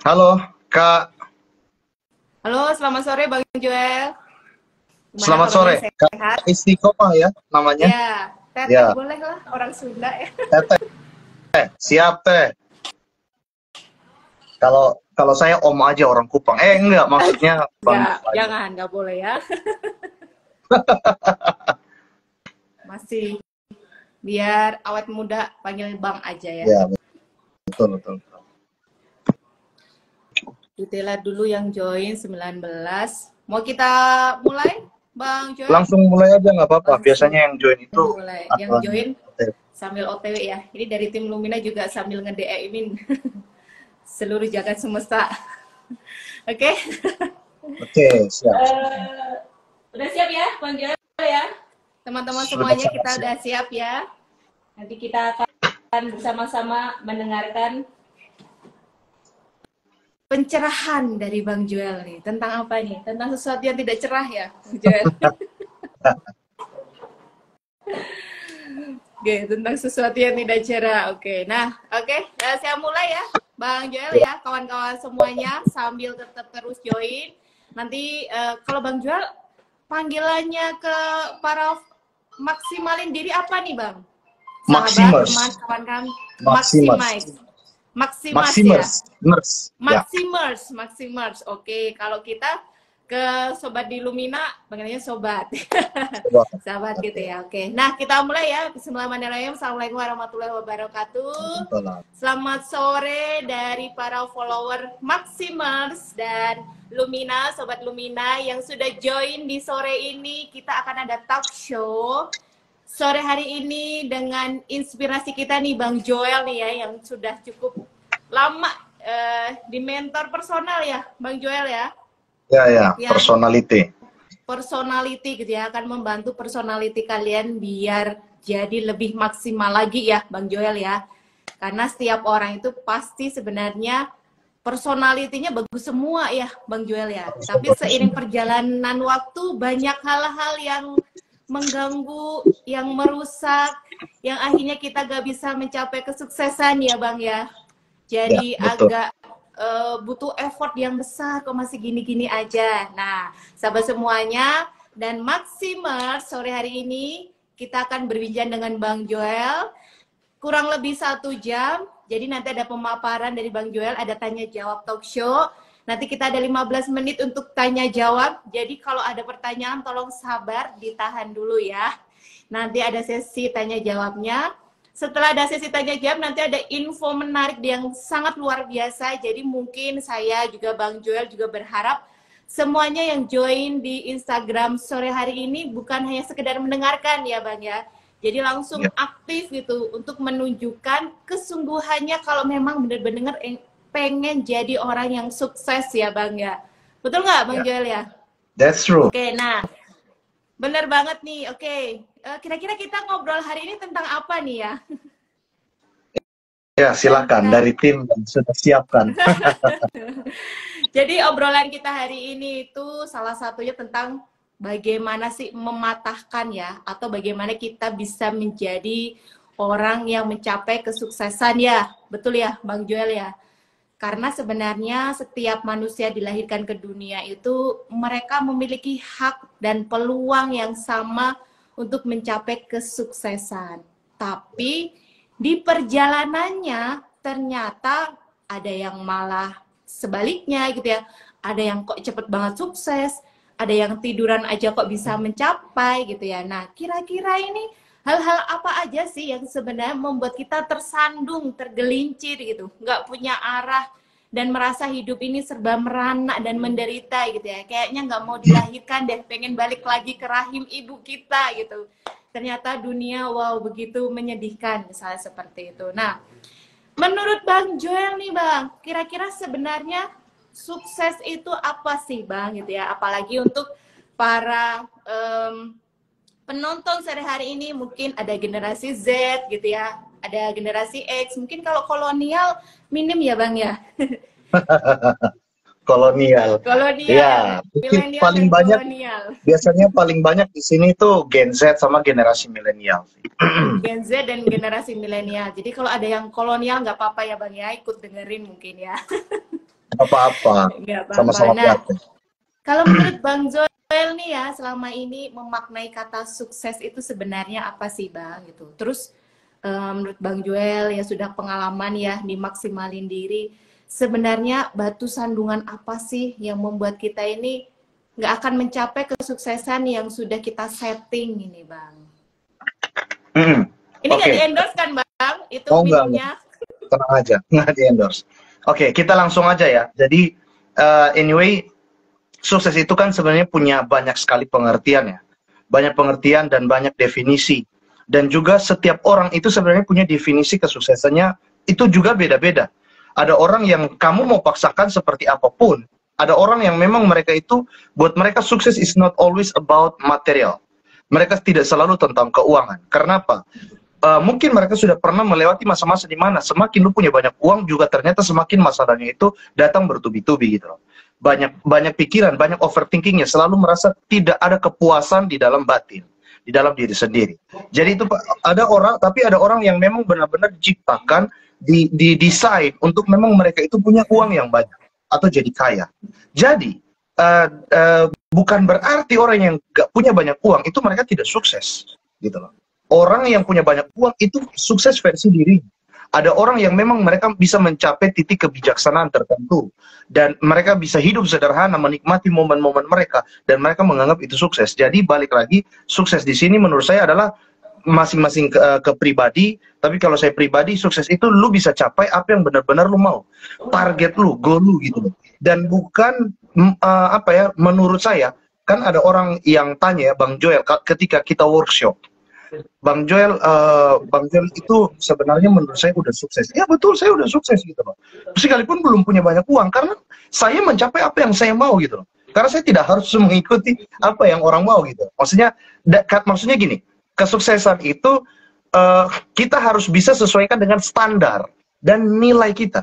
Halo, Kak. Halo, selamat sore Bang Joel. Gimana Selamat sore. kabarnya, Kak sehat? Istiqomah ya namanya? Ya, Teteh Ya, boleh lah, orang Sunda ya. Teteh. Siap, Teh. Kalau kalau saya Om aja orang Kupang. Enggak, maksudnya Bang Enggak, Joel aja. jangan, enggak boleh ya. Masih biar awet muda panggil Bang aja ya. Ya, betul, betul. Detailnya dulu yang join 19. Mau kita mulai, Bang Joel? Langsung mulai aja nggak apa-apa. Langsung Biasanya yang join itu mulai. Yang akan join sambil OTW ya. Ini dari tim Lumina juga sambil nge-DM-in seluruh jagat semesta. Oke? Oke, siap. Udah siap ya, Bang Joel ya? Teman-teman Sudah semuanya kita siap. udah siap ya. Nanti kita akan bersama-sama mendengarkan pencerahan dari Bang Joel nih. Tentang apa nih? Tentang sesuatu yang tidak cerah ya, Bang Joel? Oke, tentang sesuatu yang tidak cerah. Oke, nah, oke. Saya mulai ya, Bang Joel ya, kawan-kawan semuanya sambil tetap terus join. Nanti kalau Bang Joel panggilannya ke para maksimalin diri apa nih, Bang? Sahabat, Maximers. teman, kawan kami. Maximers. Maximers ya. Maximers. Nurse. Ya. Maximers. Oke, kalau kita ke sobat di Lumina, panggilnya sobat. Coba. Sahabat gitu ya. Oke. Nah, kita mulai ya. Bismillahirrahmanirrahim. Assalamualaikum warahmatullahi wabarakatuh. Selamat sore dari para follower Maximers dan Lumina, sobat Lumina yang sudah join di sore ini. Kita akan ada talk show sore hari ini dengan inspirasi kita nih Bang Joel nih ya, yang sudah cukup lama di mentor personal ya Bang Joel ya. Ya, Personality gitu ya, akan membantu personality kalian biar jadi lebih maksimal lagi ya Bang Joel ya. Karena setiap orang itu pasti sebenarnya personalitinya bagus semua ya Bang Joel ya. Tapi seiring perjalanan waktu banyak hal-hal yang mengganggu, yang merusak, yang akhirnya kita gak bisa mencapai kesuksesan ya Bang ya. Jadi ya, agak butuh effort yang besar kok masih gini-gini aja. Nah, sahabat semuanya dan Maximers, sore hari ini kita akan berbincang dengan Bang Joel kurang lebih 1 jam. Jadi nanti ada pemaparan dari Bang Joel, ada tanya jawab talk show. Nanti kita ada 15 menit untuk tanya jawab. Jadi kalau ada pertanyaan tolong sabar, ditahan dulu ya. Nanti ada sesi tanya jawabnya. Setelah ada sesi tanya jawab, nanti ada info menarik yang sangat luar biasa. Jadi mungkin saya juga Bang Joel juga berharap semuanya yang join di Instagram sore hari ini bukan hanya sekedar mendengarkan ya Bang ya. Jadi langsung aktif gitu untuk menunjukkan kesungguhannya kalau memang benar-benar pengen jadi orang yang sukses ya Bang ya. Betul nggak Bang Joel ya? That's true. Oke, nah bener banget nih. Oke, kira-kira kita ngobrol hari ini tentang apa nih ya? Ya, silakan dari tim yang sudah siapkan. Jadi obrolan kita hari ini itu salah satunya tentang bagaimana sih mematahkan ya, atau bagaimana kita bisa menjadi orang yang mencapai kesuksesan ya. Betul ya Bang Joel ya? Karena sebenarnya setiap manusia dilahirkan ke dunia itu mereka memiliki hak dan peluang yang sama untuk mencapai kesuksesan. Tapi di perjalanannya ternyata ada yang malah sebaliknya gitu ya. Ada yang kok cepet banget sukses, ada yang tiduran aja kok bisa mencapai gitu ya. Nah, kira-kira ini hal-hal apa aja sih yang sebenarnya membuat kita tersandung, tergelincir gitu, nggak punya arah dan merasa hidup ini serba merana dan menderita gitu ya. Kayaknya nggak mau dilahirkan deh, pengen balik lagi ke rahim ibu kita gitu. Ternyata dunia wow begitu menyedihkan misalnya seperti itu. Nah, menurut Bang Joel nih Bang, kira-kira sebenarnya sukses itu apa sih Bang gitu ya? Apalagi untuk para penonton sehari-hari ini, mungkin ada generasi Z gitu ya, ada generasi X, mungkin kalau kolonial minim ya Bang ya. Kolonial. Ya, mungkin milenial paling dan banyak kolonial. biasanya paling banyak di sini tuh Gen Z sama generasi milenial. Gen Z dan generasi milenial. Jadi kalau ada yang kolonial nggak apa-apa ya Bang ya, ikut dengerin mungkin ya. apa-apa, Nggak apa-apa. sama-sama Nah, praktek. kalau menurut Bang Joel nih ya, selama ini memaknai kata sukses itu sebenarnya apa sih Bang? Gitu. Terus menurut Bang Joel yang sudah pengalaman ya dimaksimalin diri, sebenarnya batu sandungan apa sih yang membuat kita ini nggak akan mencapai kesuksesan yang sudah kita setting ini Bang? Ini nggak Oke. di-endorse kan Bang? Itu Oh enggak, minumnya. tenang aja, nggak di endorse. Oke, kita langsung aja ya. Jadi anyway, sukses itu kan sebenarnya punya banyak sekali pengertian ya, banyak pengertian dan banyak definisi. Dan juga setiap orang itu sebenarnya punya definisi kesuksesannya itu juga beda-beda. Ada orang yang kamu mau paksakan seperti apapun. Ada orang yang memang mereka itu, buat mereka sukses is not always about material. Mereka tidak selalu tentang keuangan. Karena apa? Mungkin mereka sudah pernah melewati masa-masa di mana semakin lu punya banyak uang juga ternyata semakin masalahnya itu datang bertubi-tubi gitu loh. Banyak pikiran, banyak overthinkingnya, selalu merasa tidak ada kepuasan di dalam batin, di dalam diri sendiri. Jadi itu ada orang, tapi ada orang yang memang benar-benar diciptakan, didesain untuk memang mereka itu punya uang yang banyak atau jadi kaya. Jadi bukan berarti orang yang gak punya banyak uang itu mereka tidak sukses gitu loh. Orang yang punya banyak uang itu sukses versi diri. Ada orang yang memang mereka bisa mencapai titik kebijaksanaan tertentu dan mereka bisa hidup sederhana, menikmati momen-momen mereka dan mereka menganggap itu sukses. Jadi balik lagi, sukses di sini menurut saya adalah masing-masing ke pribadi. Tapi kalau saya pribadi, sukses itu lu bisa capai apa yang benar-benar lu mau, target lu, goal lu gitu loh. Dan bukan apa ya, menurut saya kan ada orang yang tanya ya, Bang Joel, ketika kita workshop, Bang Joel itu sebenarnya menurut saya udah sukses. Ya betul, saya udah sukses gitu loh. Sekalipun belum punya banyak uang, karena saya mencapai apa yang saya mau gitu loh. Karena saya tidak harus mengikuti apa yang orang mau gitu. Maksudnya gini, kesuksesan itu kita harus bisa sesuaikan dengan standar dan nilai kita.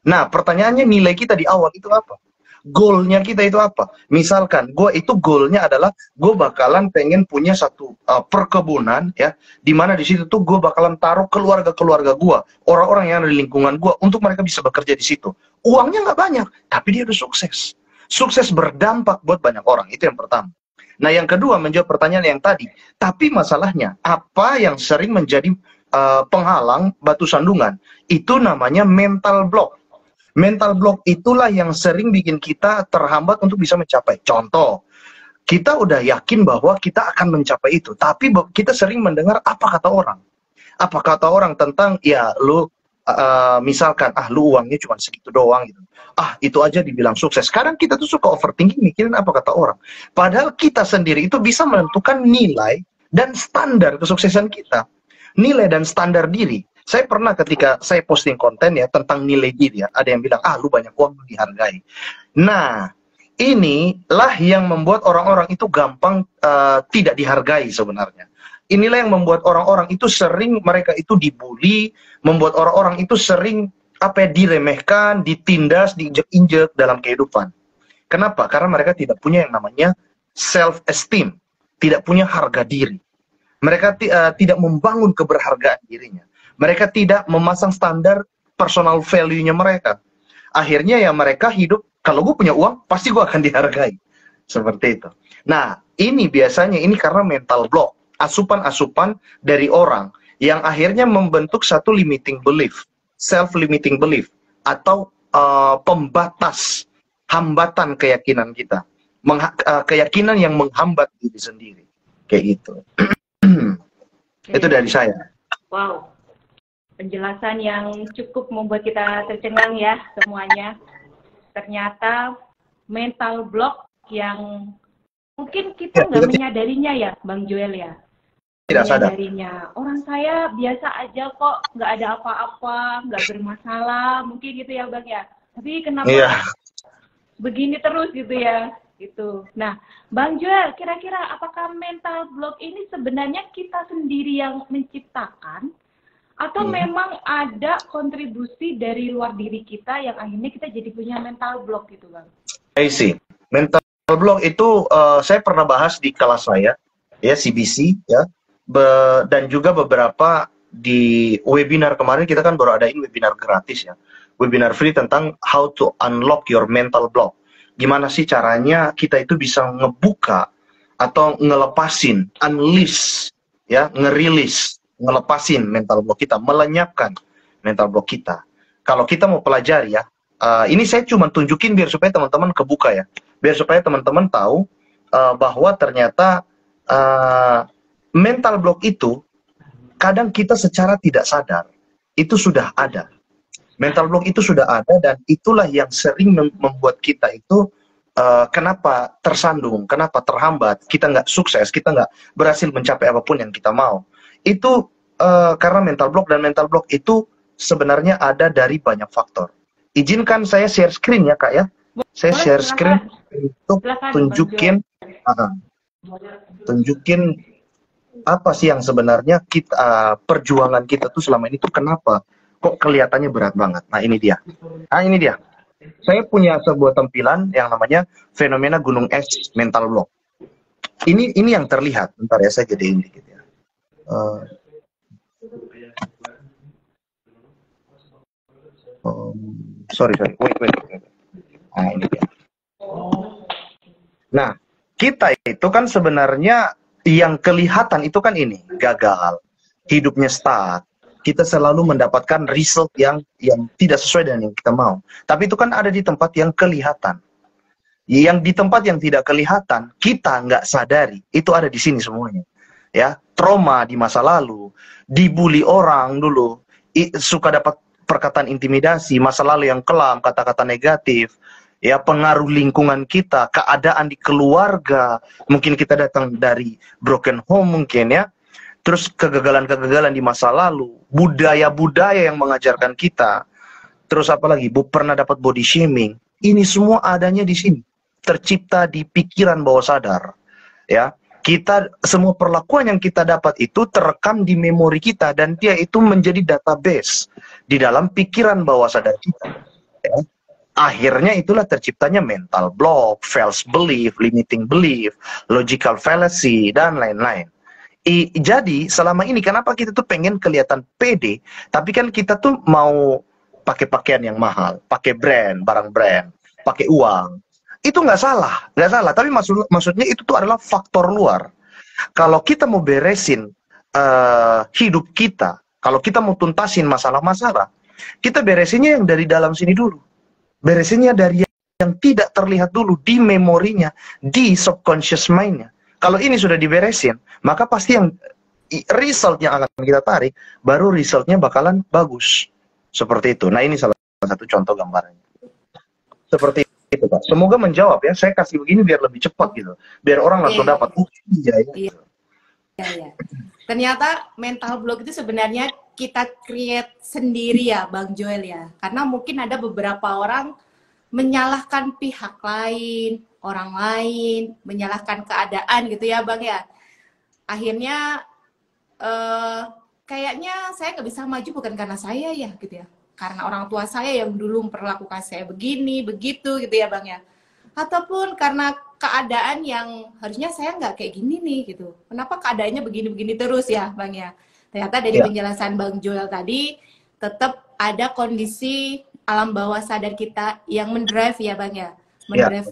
Nah, pertanyaannya nilai kita di awal itu apa? Goalnya kita itu apa? Misalkan gue itu goalnya adalah gue bakalan pengen punya satu perkebunan ya, dimana di situ tuh gue bakalan taruh keluarga gue, orang-orang yang ada di lingkungan gue untuk mereka bisa bekerja di situ. Uangnya nggak banyak, tapi dia udah sukses. Sukses berdampak buat banyak orang, itu yang pertama. Nah yang kedua, menjawab pertanyaan yang tadi, tapi masalahnya apa yang sering menjadi penghalang batu sandungan? Itu namanya mental block. Mental block itulah yang sering bikin kita terhambat untuk bisa mencapai. Contoh, kita udah yakin bahwa kita akan mencapai itu, tapi kita sering mendengar apa kata orang. Apa kata orang tentang, ya lu misalkan, lu uangnya cuma segitu doang gitu. Itu aja dibilang sukses. Sekarang kita tuh suka overthinking, mikirin apa kata orang. Padahal kita sendiri itu bisa menentukan nilai dan standar kesuksesan kita. Nilai dan standar diri. Saya pernah ketika saya posting konten ya tentang nilai diri ya, ada yang bilang, lu banyak uang, lu dihargai. Nah, inilah yang membuat orang-orang itu gampang tidak dihargai sebenarnya. Inilah yang membuat orang-orang itu sering mereka itu dibully, membuat orang-orang itu sering diremehkan, ditindas, diinjek-injek dalam kehidupan. Kenapa? Karena mereka tidak punya yang namanya self-esteem, tidak punya harga diri. Mereka tidak membangun keberhargaan dirinya. Mereka tidak memasang standar personal value-nya mereka. Akhirnya ya mereka hidup, kalau gue punya uang, pasti gue akan dihargai. Seperti itu. Nah, ini biasanya ini karena mental block. Asupan-asupan dari orang yang akhirnya membentuk satu limiting belief. Self-limiting belief. Atau pembatas, hambatan keyakinan kita. Keyakinan yang menghambat diri sendiri. Kayak gitu. Itu dari saya. Wow. Penjelasan yang cukup membuat kita tercengang ya semuanya. Ternyata mental block yang mungkin kita nggak menyadarinya ya, Bang Joel ya. Tidak sadar. Orang saya biasa aja kok, nggak ada apa-apa, nggak bermasalah, mungkin gitu ya Bang ya. Tapi kenapa begini terus gitu ya, gitu. Nah, Bang Joel, kira-kira apakah mental block ini sebenarnya kita sendiri yang menciptakan? Atau memang ada kontribusi dari luar diri kita yang akhirnya kita jadi punya mental block gitu Bang? I see. Mental block itu saya pernah bahas di kelas saya, ya CBC, ya, dan juga beberapa di webinar kemarin kita kan baru adain webinar gratis ya. webinar free tentang how to unlock your mental block. Gimana sih caranya kita itu bisa ngebuka atau ngelepasin, unleash, ya, ngerilis, ngelepasin mental block kita, melenyapkan mental block kita. Kalau kita mau pelajari ya, ini saya cuma tunjukin biar supaya teman-teman kebuka ya, biar supaya teman-teman tahu bahwa ternyata mental block itu kadang kita secara tidak sadar itu sudah ada. Mental block itu sudah ada, dan itulah yang sering membuat kita itu kenapa tersandung, kenapa terhambat, kita nggak sukses, kita nggak berhasil mencapai apapun yang kita mau. Itu karena mental block, dan mental block itu sebenarnya ada dari banyak faktor. Izinkan saya share screen ya Kak ya. Saya share screen untuk tunjukin apa sih yang sebenarnya kita perjuangan kita tuh selama ini tuh kenapa kok kelihatannya berat banget. Nah ini dia. Ini dia. Saya punya sebuah tampilan yang namanya fenomena gunung es mental block. Ini yang terlihat. Bentar ya, saya gedein dikit ya. Sorry. Wait. Nah, ini dia. Nah, kita itu kan sebenarnya yang kelihatan itu kan ini, gagal, hidupnya stuck. Kita selalu mendapatkan result yang tidak sesuai dengan yang kita mau. Tapi itu kan ada di tempat yang kelihatan. Yang di tempat yang tidak kelihatan, kita nggak sadari, itu ada di sini semuanya. Ya, trauma di masa lalu, dibully orang dulu, suka dapat perkataan intimidasi, masa lalu yang kelam, kata-kata negatif, ya, pengaruh lingkungan kita, keadaan di keluarga, mungkin kita datang dari broken home mungkin ya, terus kegagalan-kegagalan di masa lalu, budaya-budaya yang mengajarkan kita, terus apalagi pernah dapat body shaming, ini semua adanya di sini, tercipta di pikiran bawah sadar, ya. Kita, semua perlakuan yang kita dapat itu terekam di memori kita, dan dia itu menjadi database di dalam pikiran bawah sadar kita. Ya. Akhirnya itulah terciptanya mental block, false belief, limiting belief, logical fallacy, dan lain-lain. Jadi selama ini kenapa kita tuh pengen kelihatan pede, tapi kan kita tuh mau pakai pakaian yang mahal, pakai barang brand, pakai uang. Itu nggak salah, tapi maksudnya itu tuh adalah faktor luar. Kalau kita mau beresin hidup kita, kalau kita mau tuntasin masalah-masalah, kita beresinnya yang dari dalam sini dulu. Beresinnya dari yang tidak terlihat dulu, di memorinya, di subconscious mind-nya. Kalau ini sudah diberesin, maka pasti yang result yang akan kita tarik, baru resultnya bakalan bagus. Seperti itu. Nah ini salah satu contoh gambarannya. Seperti itu Pak. Semoga menjawab ya. Saya kasih begini biar lebih cepat gitu. Biar orang langsung dapat. Iya. Ternyata mental block itu sebenarnya kita create sendiri ya Bang Joel ya. Karena mungkin ada beberapa orang menyalahkan pihak lain, orang lain, menyalahkan keadaan gitu ya Bang ya. Akhirnya kayaknya saya nggak bisa maju bukan karena saya ya gitu ya. Karena orang tua saya yang dulu memperlakukan saya begini, begitu gitu ya Bang ya. Ataupun karena keadaan yang harusnya saya nggak kayak gini nih gitu. Kenapa keadaannya begini-begini terus ya Bang ya. Ternyata dari penjelasan Bang Joel tadi, tetap ada kondisi alam bawah sadar kita yang mendrive ya Bang ya. Mendrive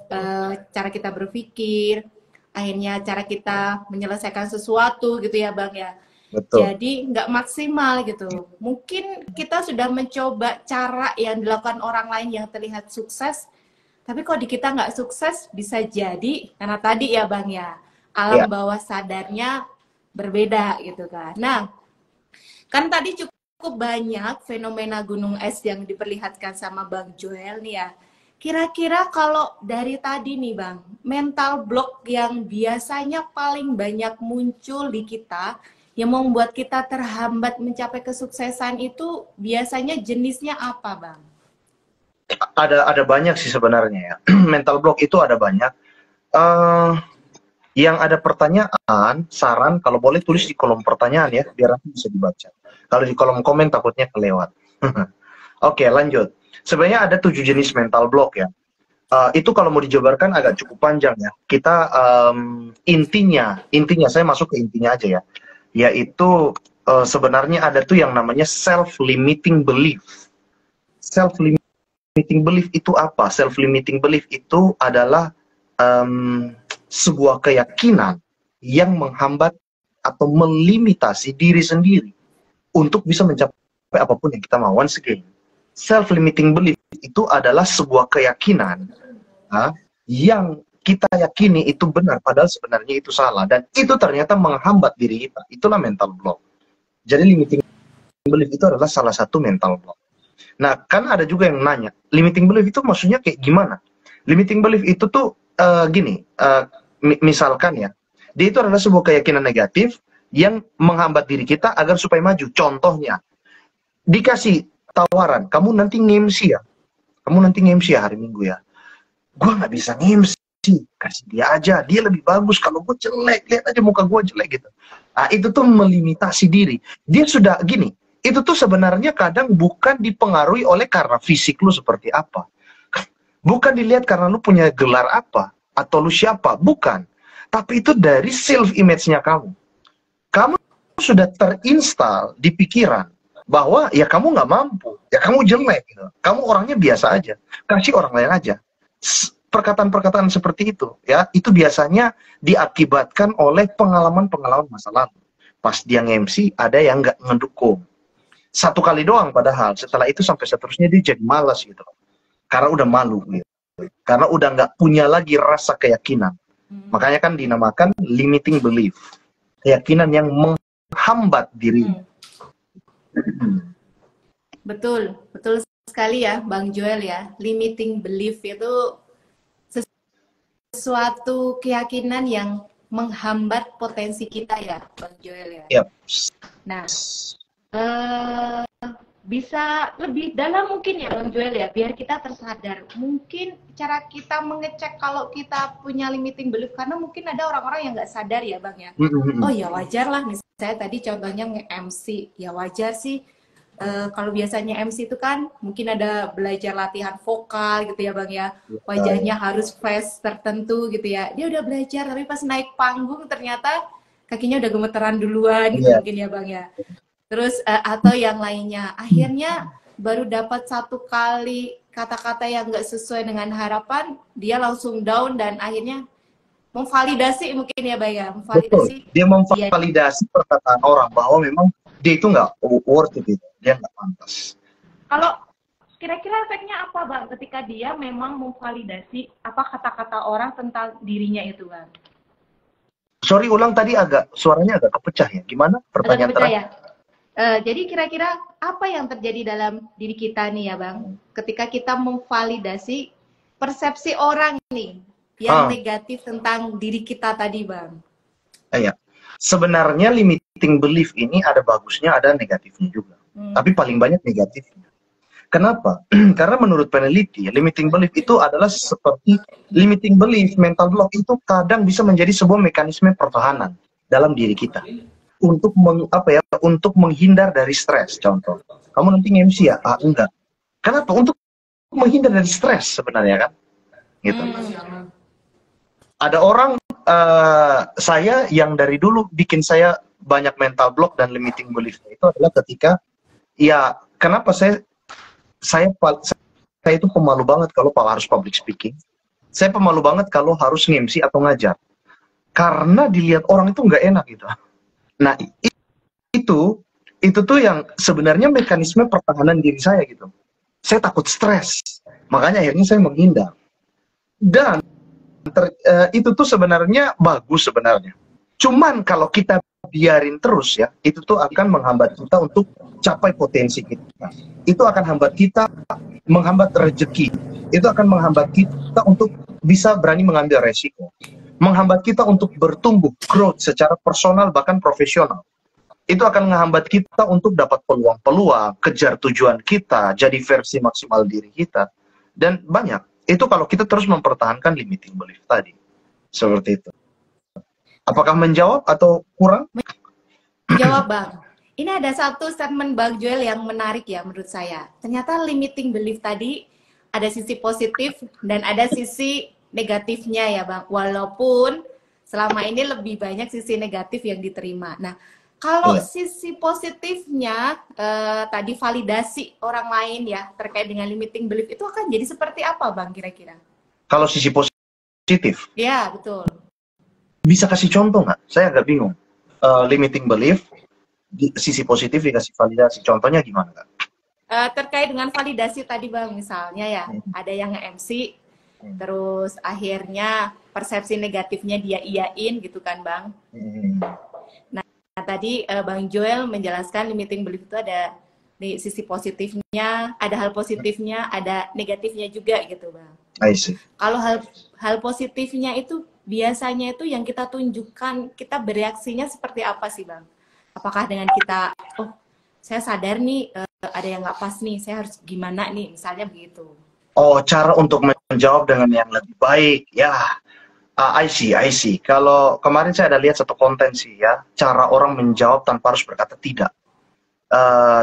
cara kita berpikir, akhirnya cara kita menyelesaikan sesuatu gitu ya Bang ya. Betul. Jadi nggak maksimal gitu. Mungkin kita sudah mencoba cara yang dilakukan orang lain yang terlihat sukses, tapi kalau di kita nggak sukses, bisa jadi karena tadi ya Bang ya, alam bawah sadarnya berbeda gitu kan. Nah, kan tadi cukup banyak fenomena gunung es yang diperlihatkan sama Bang Joel nih ya. Kira-kira kalau dari tadi nih Bang, mental block yang biasanya paling banyak muncul di kita, yang membuat kita terhambat mencapai kesuksesan itu biasanya jenisnya apa, Bang? Ada banyak sih sebenarnya ya. Mental block itu ada banyak. Yang ada pertanyaan, saran, kalau boleh tulis di kolom pertanyaan ya, biar nanti bisa dibaca. Kalau di kolom komen takutnya kelewat. Oke, lanjut. Sebenarnya ada 7 jenis mental block ya. Itu kalau mau dijabarkan agak cukup panjang ya. Kita intinya saya masuk ke intinya aja ya. Yaitu sebenarnya ada tuh yang namanya self-limiting belief. Self-limiting belief itu apa? Self-limiting belief itu adalah sebuah keyakinan yang menghambat atau melimitasi diri sendiri untuk bisa mencapai apapun yang kita mau. Once again, self-limiting belief itu adalah sebuah keyakinan yang kita yakini itu benar, padahal sebenarnya itu salah. Dan itu ternyata menghambat diri kita. Itulah mental block. Jadi limiting belief itu adalah salah satu mental block. Nah, kan ada juga yang nanya, limiting belief itu maksudnya kayak gimana? Limiting belief itu tuh misalkan ya, dia itu adalah sebuah keyakinan negatif yang menghambat diri kita agar supaya maju. Contohnya, dikasih tawaran, kamu nanti nge-MC ya hari Minggu ya. Gua nggak bisa nge-MC, kasih dia aja, dia lebih bagus. Kalau gue jelek, lihat aja muka gue jelek gitu. Nah, itu tuh melimitasi diri. Dia sudah gini, itu tuh sebenarnya kadang bukan dipengaruhi oleh karena fisik lu seperti apa. Bukan dilihat karena lu punya gelar apa, atau lu siapa, bukan. Tapi itu dari self-image-nya kamu. Kamu sudah terinstal di pikiran bahwa ya kamu nggak mampu, ya kamu jelek, gitu. Kamu orangnya biasa aja, kasih orang lain aja. Perkataan-perkataan seperti itu, ya, itu biasanya diakibatkan oleh pengalaman-pengalaman masa lalu. Pas dia nge-MC, ada yang nggak ngedukung. Satu kali doang padahal, setelah itu sampai seterusnya dia jadi malas gitu. Karena udah malu gitu. Karena udah nggak punya lagi rasa keyakinan. Makanya kan dinamakan limiting belief. Keyakinan yang menghambat diri. Betul sekali ya Bang Joel ya. Limiting belief itu sesuatu keyakinan yang menghambat potensi kita ya Bang Joel ya. Yep. Nah, bisa lebih dalam mungkin ya Bang Joel ya, biar kita tersadar. Mungkin cara kita mengecek kalau kita punya limiting belief, karena mungkin ada orang-orang yang nggak sadar ya Bang ya. Oh ya wajar lah, misalnya tadi contohnya nge-MC, ya wajar sih. Kalau biasanya MC itu kan mungkin ada belajar latihan vokal gitu ya Bang ya. Wajahnya harus face tertentu gitu ya. Dia udah belajar, tapi pas naik panggung ternyata kakinya udah gemeteran duluan gitu mungkin ya Bang ya. Terus atau yang lainnya, akhirnya baru dapat satu kali kata-kata yang nggak sesuai dengan harapan, dia langsung down dan akhirnya memvalidasi mungkin ya Bang ya, memvalidasi. Betul. Dia memvalidasi perkataan orang bahwa memang dia itu nggak worth it, dia nggak pantas. Kalau kira-kira efeknya apa Bang ketika dia memang memvalidasi apa kata-kata orang tentang dirinya itu Bang? Sorry, ulang tadi suaranya agak kepecah ya. Gimana pertanyaan terakhir? Ya? Jadi kira-kira apa yang terjadi dalam diri kita nih ya Bang, ketika kita memvalidasi persepsi orang nih yang negatif tentang diri kita tadi Bang? Iya, sebenarnya limiting belief ini ada bagusnya, ada negatifnya juga. Tapi paling banyak negatifnya. Kenapa? Karena menurut peneliti, limiting belief itu adalah seperti limiting belief, mental block itu kadang bisa menjadi sebuah mekanisme pertahanan dalam diri kita. Untuk untuk menghindar dari stres. Contoh, kamu nanti nge-MC ya? Enggak. Kenapa? Untuk menghindar dari stres sebenarnya kan, gitu. Ada orang saya yang dari dulu bikin saya banyak mental block dan limiting belief itu adalah ketika ya kenapa saya itu pemalu banget kalau harus public speaking. Saya pemalu banget kalau harus nge-MC atau ngajar. Karena dilihat orang itu nggak enak gitu. Nah, itu tuh yang sebenarnya mekanisme pertahanan diri saya gitu. Saya takut stres, makanya akhirnya saya menghindar. Dan itu tuh sebenarnya bagus sebenarnya. Cuman kalau kita biarin terus ya, itu tuh akan menghambat kita untuk capai potensi kita. Itu akan menghambat rezeki. Itu akan menghambat kita untuk bisa berani mengambil resiko. Menghambat kita untuk bertumbuh, growth secara personal bahkan profesional. Itu akan menghambat kita untuk dapat peluang-peluang, kejar tujuan kita, jadi versi maksimal diri kita. Dan banyak. Itu kalau kita terus mempertahankan limiting belief tadi. Seperti itu. Apakah menjawab atau kurang? Jawab Bang. Ini ada satu statement Bang Joel yang menarik ya menurut saya. Ternyata limiting belief tadi ada sisi positif dan ada sisi negatifnya ya Bang, walaupun selama ini lebih banyak sisi negatif yang diterima. Nah, Kalau Iya. sisi positifnya, tadi validasi orang lain ya, terkait dengan limiting belief itu akan jadi seperti apa Bang kira-kira? Kalau sisi positif, Ya, betul. bisa kasih contoh nggak? Saya agak bingung. Limiting belief, sisi positif dikasih validasi. Contohnya gimana, Kak? Terkait dengan validasi tadi Bang, misalnya ya, ada yang nge-MC, terus akhirnya persepsi negatifnya dia iyain gitu kan Bang. Nah, tadi Bang Joel menjelaskan limiting belief itu ada di sisi positifnya, ada hal positifnya, ada negatifnya juga gitu Bang. I see. Kalau hal positifnya itu biasanya itu yang kita tunjukkan, kita bereaksinya seperti apa sih Bang? Apakah dengan kita, oh saya sadar nih ada yang nggak pas nih, saya harus gimana nih, misalnya begitu. Oh, cara untuk menjawab dengan yang lebih baik, ya. I see. Kalau kemarin saya ada lihat satu konten sih ya, cara orang menjawab tanpa harus berkata tidak.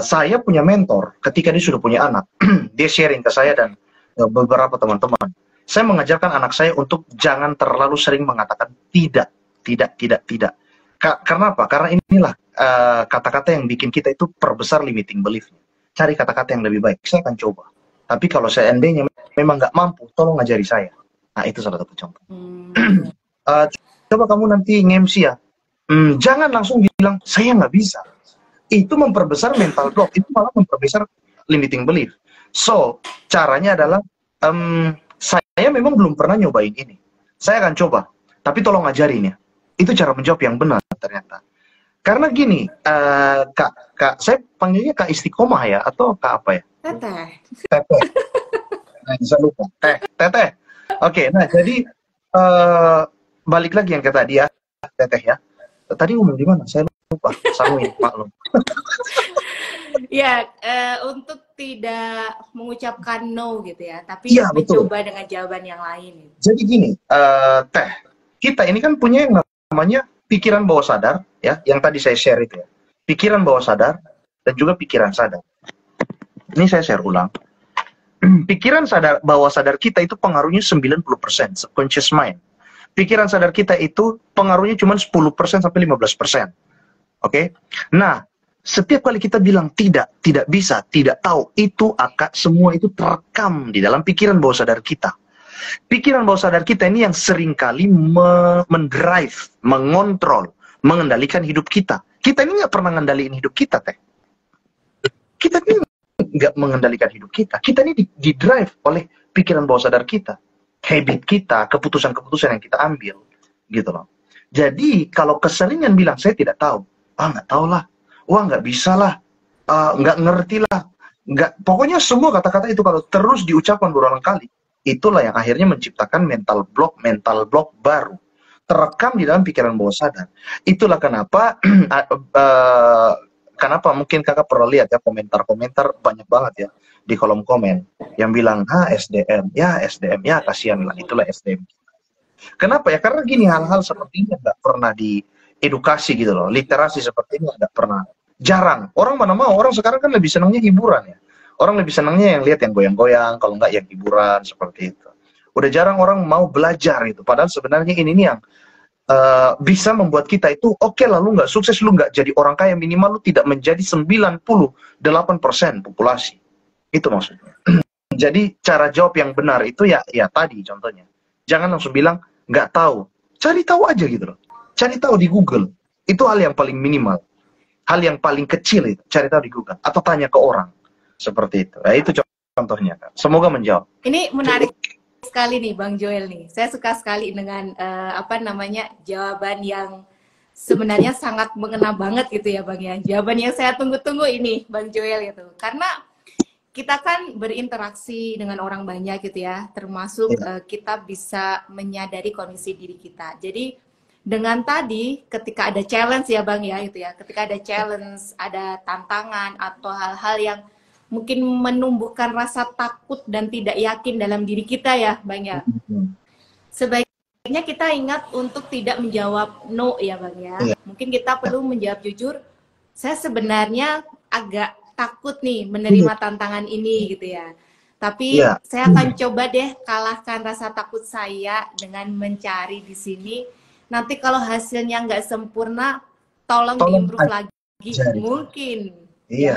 Saya punya mentor, ketika dia sudah punya anak, dia sharing ke saya dan beberapa teman-teman. Saya mengajarkan anak saya untuk jangan terlalu sering mengatakan tidak. Karena apa? Karena inilah kata-kata yang bikin kita itu perbesar limiting belief-nya. Cari kata-kata yang lebih baik. Saya akan coba. Tapi kalau seandainya memang nggak mampu, tolong ngajari saya. Nah, itu salah satu contoh. Coba kamu nanti nge-MC ya. Jangan langsung bilang, saya nggak bisa. Itu memperbesar mental block. Itu malah memperbesar limiting belief. So, caranya adalah, saya memang belum pernah nyobain ini. Saya akan coba. Tapi tolong ajarin ya. Itu cara menjawab yang benar ternyata. Karena gini, Kak, saya panggilnya Kak Istiqomah ya? Atau Kak apa ya? Teteh. Teteh. Nah, bisa lupa. Teteh. Oke, nah jadi balik lagi yang kata dia, Teteh ya. Tadi ngomong di mana? Saya lupa. Sanguin, maklum. Ya, untuk tidak mengucapkan no gitu ya, tapi Iya, betul. mencoba dengan jawaban yang lain. Jadi gini, Teh, kita ini kan punya yang namanya pikiran bawah sadar, ya, yang tadi saya share itu ya. Pikiran bawah sadar dan juga pikiran sadar. Ini saya share ulang. Pikiran bawah sadar kita itu pengaruhnya 90%, subconscious mind. Pikiran sadar kita itu pengaruhnya cuma 10% sampai 15%. Oke? Nah, setiap kali kita bilang tidak bisa, tidak tahu, itu akan semua itu terekam di dalam pikiran bawah sadar kita. Pikiran bawah sadar kita ini yang seringkali mendrive, mengontrol, mengendalikan hidup kita. Kita ini nggak pernah ngendaliin hidup kita, Teh. Kita ini nggak mengendalikan hidup kita. Kita ini di-drive oleh pikiran bawah sadar kita. Habit kita, keputusan-keputusan yang kita ambil. Gitu loh. Jadi, kalau keseringan bilang, saya tidak tahu. Nggak tahu lah. Wah, nggak bisa lah. Nggak ngerti lah. Pokoknya semua kata-kata itu kalau terus diucapkan berulang kali, itulah yang akhirnya menciptakan mental block baru. Terekam di dalam pikiran bawah sadar. Itulah kenapa kenapa mungkin kakak pernah lihat ya komentar-komentar banyak banget ya di kolom komen yang bilang SDM ya kasihan lah, itulah SDM. Kenapa ya? Karena gini, hal-hal seperti ini nggak pernah diedukasi gitu loh. Literasi seperti ini nggak pernah, jarang. Orang mana mau, orang sekarang kan lebih senangnya hiburan ya. Orang lebih senangnya yang lihat yang goyang-goyang, kalau nggak yang hiburan seperti itu. Udah jarang orang mau belajar itu. Padahal sebenarnya ini nih yang bisa membuat kita itu, oke lah lu nggak sukses, lu nggak jadi orang kaya, minimal lu tidak menjadi 98% populasi. Itu maksudnya. Jadi cara jawab yang benar itu ya tadi contohnya. Jangan langsung bilang nggak tahu. Cari tahu aja gitu loh. Cari tahu di Google. Itu hal yang paling minimal. Hal yang paling kecil itu. Cari tahu di Google. Atau tanya ke orang. Seperti itu. Nah, itu contohnya. Semoga menjawab. Ini menarik sekali nih Bang Joel nih. Saya suka sekali dengan jawaban yang sebenarnya sangat mengena banget gitu ya Bang ya. Jawaban yang saya tunggu-tunggu ini Bang Joel gitu. Karena kita kan berinteraksi dengan orang banyak gitu ya. Termasuk kita bisa menyadari kondisi diri kita. Jadi dengan tadi ketika ada challenge ya Bang ya gitu ya. Ketika ada challenge, ada tantangan atau hal-hal yang mungkin menumbuhkan rasa takut dan tidak yakin dalam diri kita ya Bang ya. Sebaiknya kita ingat untuk tidak menjawab no ya Bang ya. Mungkin kita perlu menjawab jujur, saya sebenarnya agak takut nih menerima tantangan ini gitu ya. Tapi saya akan coba deh kalahkan rasa takut saya dengan mencari di sini. Nanti kalau hasilnya nggak sempurna, tolong tolong diimprove lagi ajari. mungkin. Iya. Ya.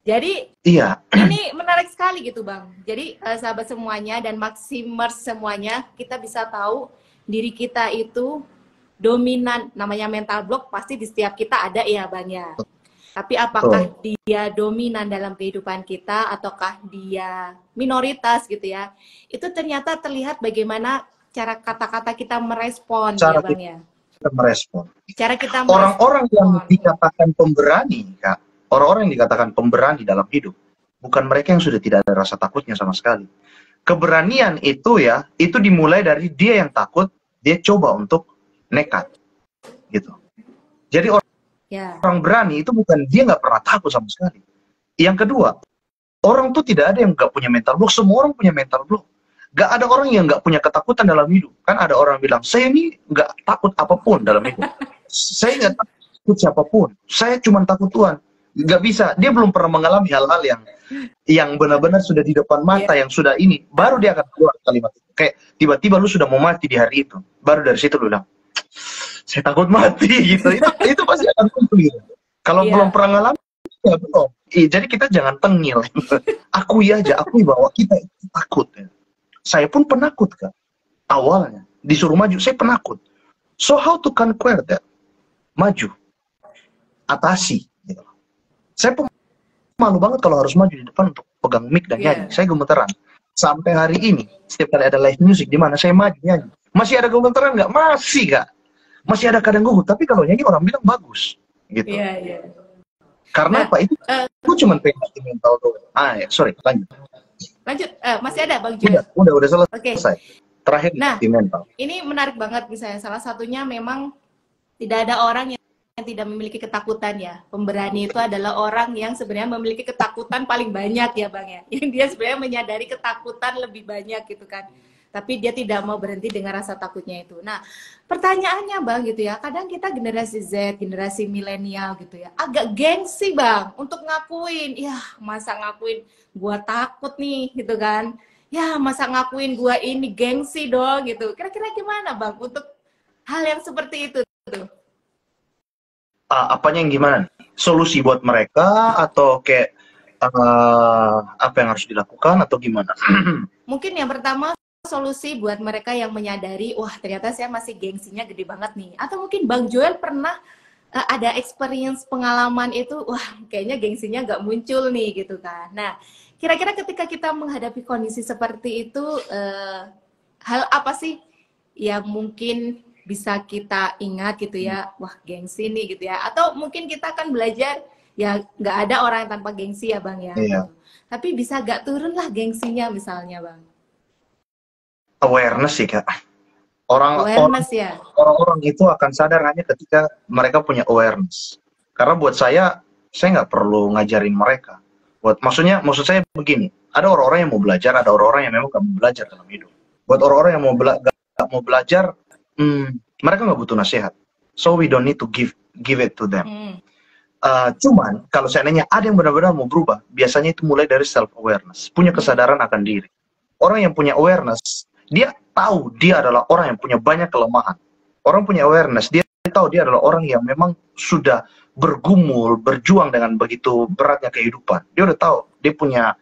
Jadi Iya. ini menarik sekali gitu Bang. Jadi sahabat semuanya dan Maximers semuanya, kita bisa tahu diri kita itu dominan. Namanya mental block pasti di setiap kita ada ya Bang ya. Tapi apakah Betul. dia dominan dalam kehidupan kita ataukah dia minoritas gitu ya. Itu ternyata terlihat bagaimana cara kata-kata kita merespon ya Cara Bang ya. kita merespon. Cara kita Orang-orang yang merespon. dikatakan pemberani, Kak, orang-orang yang dikatakan pemberani dalam hidup, bukan mereka yang sudah tidak ada rasa takutnya sama sekali. Keberanian itu ya, itu dimulai dari dia yang takut, dia coba untuk nekat, gitu. Jadi Ya. orang berani itu bukan dia nggak pernah takut sama sekali. Yang kedua, orang tuh tidak ada yang nggak punya mental block, semua orang punya mental block. Gak ada orang yang nggak punya ketakutan dalam hidup. Kan ada orang bilang, saya ini nggak takut apapun dalam hidup. Saya nggak takut siapapun. Saya cuma takut Tuhan. Nggak bisa. Dia belum pernah mengalami hal-hal yang benar-benar sudah di depan mata, yang sudah ini. Baru dia akan keluar kalimat itu. Kayak tiba-tiba lu sudah mau mati di hari itu. Baru dari situ lu bilang, saya takut mati gitu. Itu pasti akan kumpul gitu. Kalau belum pernah ngalamin, ya belum. Jadi kita jangan tengil. Akui aja, akui bahwa kita itu takut. Ya. Saya pun penakut, Kak. Awalnya disuruh maju, saya penakut. So how to conquer that? Maju, atasi. Gitu. Saya malu banget kalau harus maju di depan untuk pegang mic dan nyanyi. Saya gemeteran. Sampai hari ini, setiap kali ada live music di mana saya maju nyanyi, masih ada gemeteran nggak? Masih, Kak. Masih ada kadang gugup. Tapi kalau nyanyi orang bilang bagus, gitu. Karena apa? Itu cuma pengen mental doang. Ya, sorry, lanjut. Lanjut, masih ada Bang Joel? Udah selesai. Okay. Terakhir di mental. Ini menarik banget misalnya. Salah satunya memang tidak ada orang yang tidak memiliki ketakutan ya. Pemberani itu adalah orang yang sebenarnya memiliki ketakutan paling banyak ya Bang ya. Yang dia sebenarnya menyadari ketakutan lebih banyak gitu kan. Tapi dia tidak mau berhenti dengan rasa takutnya itu. Nah, pertanyaannya Bang gitu ya, kadang kita generasi Z, generasi milenial gitu ya, agak gengsi Bang untuk ngakuin, ya masa ngakuin gua takut nih gitu kan. Ya masa ngakuin gua ini gengsi dong gitu. Kira-kira gimana Bang untuk hal yang seperti itu tuh? Apanya yang gimana? Solusi buat mereka atau kayak apa yang harus dilakukan atau gimana? Mungkin yang pertama solusi buat mereka yang menyadari, wah ternyata saya masih gengsinya gede banget nih. Atau mungkin Bang Joel pernah ada experience pengalaman itu, wah kayaknya gengsinya nggak muncul nih gitu kan. Nah, kira-kira ketika kita menghadapi kondisi seperti itu, hal apa sih yang mungkin bisa kita ingat gitu ya, wah gengsi nih gitu ya. Atau mungkin kita akan belajar, ya nggak ada orang yang tanpa gengsi ya Bang ya. Iya. Tapi bisa nggak turun lah gengsinya misalnya Bang. Awareness sih, Kak. Orang-orang itu akan sadar hanya ketika mereka punya awareness. Karena buat saya nggak perlu ngajarin mereka. Maksud saya begini, ada orang-orang yang mau belajar, ada orang-orang yang memang nggak mau belajar dalam hidup. Buat orang-orang yang nggak mau belajar, mereka nggak butuh nasihat. So we don't need to give it to them. Cuman kalau seandainya ada yang benar-benar mau berubah, biasanya itu mulai dari self awareness, punya kesadaran akan diri. Orang yang punya awareness, dia tahu dia adalah orang yang punya banyak kelemahan. Orang punya awareness, dia tahu dia adalah orang yang memang sudah bergumul, berjuang dengan begitu beratnya kehidupan. Dia udah tahu, dia punya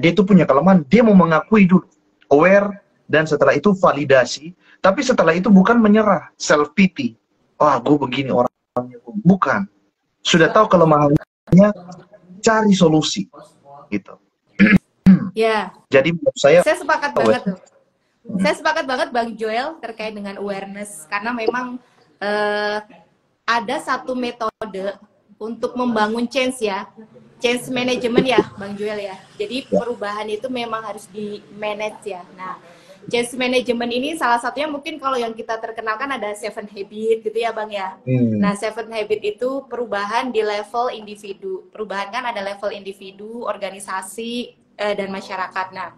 dia itu punya kelemahan, dia mau mengakui dulu, aware, dan setelah itu validasi. Tapi setelah itu bukan menyerah, self pity. Wah, gue begini orangnya, bukan. Sudah tahu kelemahannya, cari solusi, gitu. Ya. Jadi menurut saya sepakat banget tuh. Saya sepakat banget Bang Joel terkait dengan awareness, karena memang ada satu metode untuk membangun change ya, change management ya Bang Joel ya. Jadi perubahan itu memang harus di manage ya. Nah, change management ini salah satunya mungkin kalau yang kita terkenalkan ada 7 habit gitu ya Bang ya. Nah 7 habit itu perubahan di level individu. Perubahan kan ada level individu, organisasi, dan masyarakat. Nah,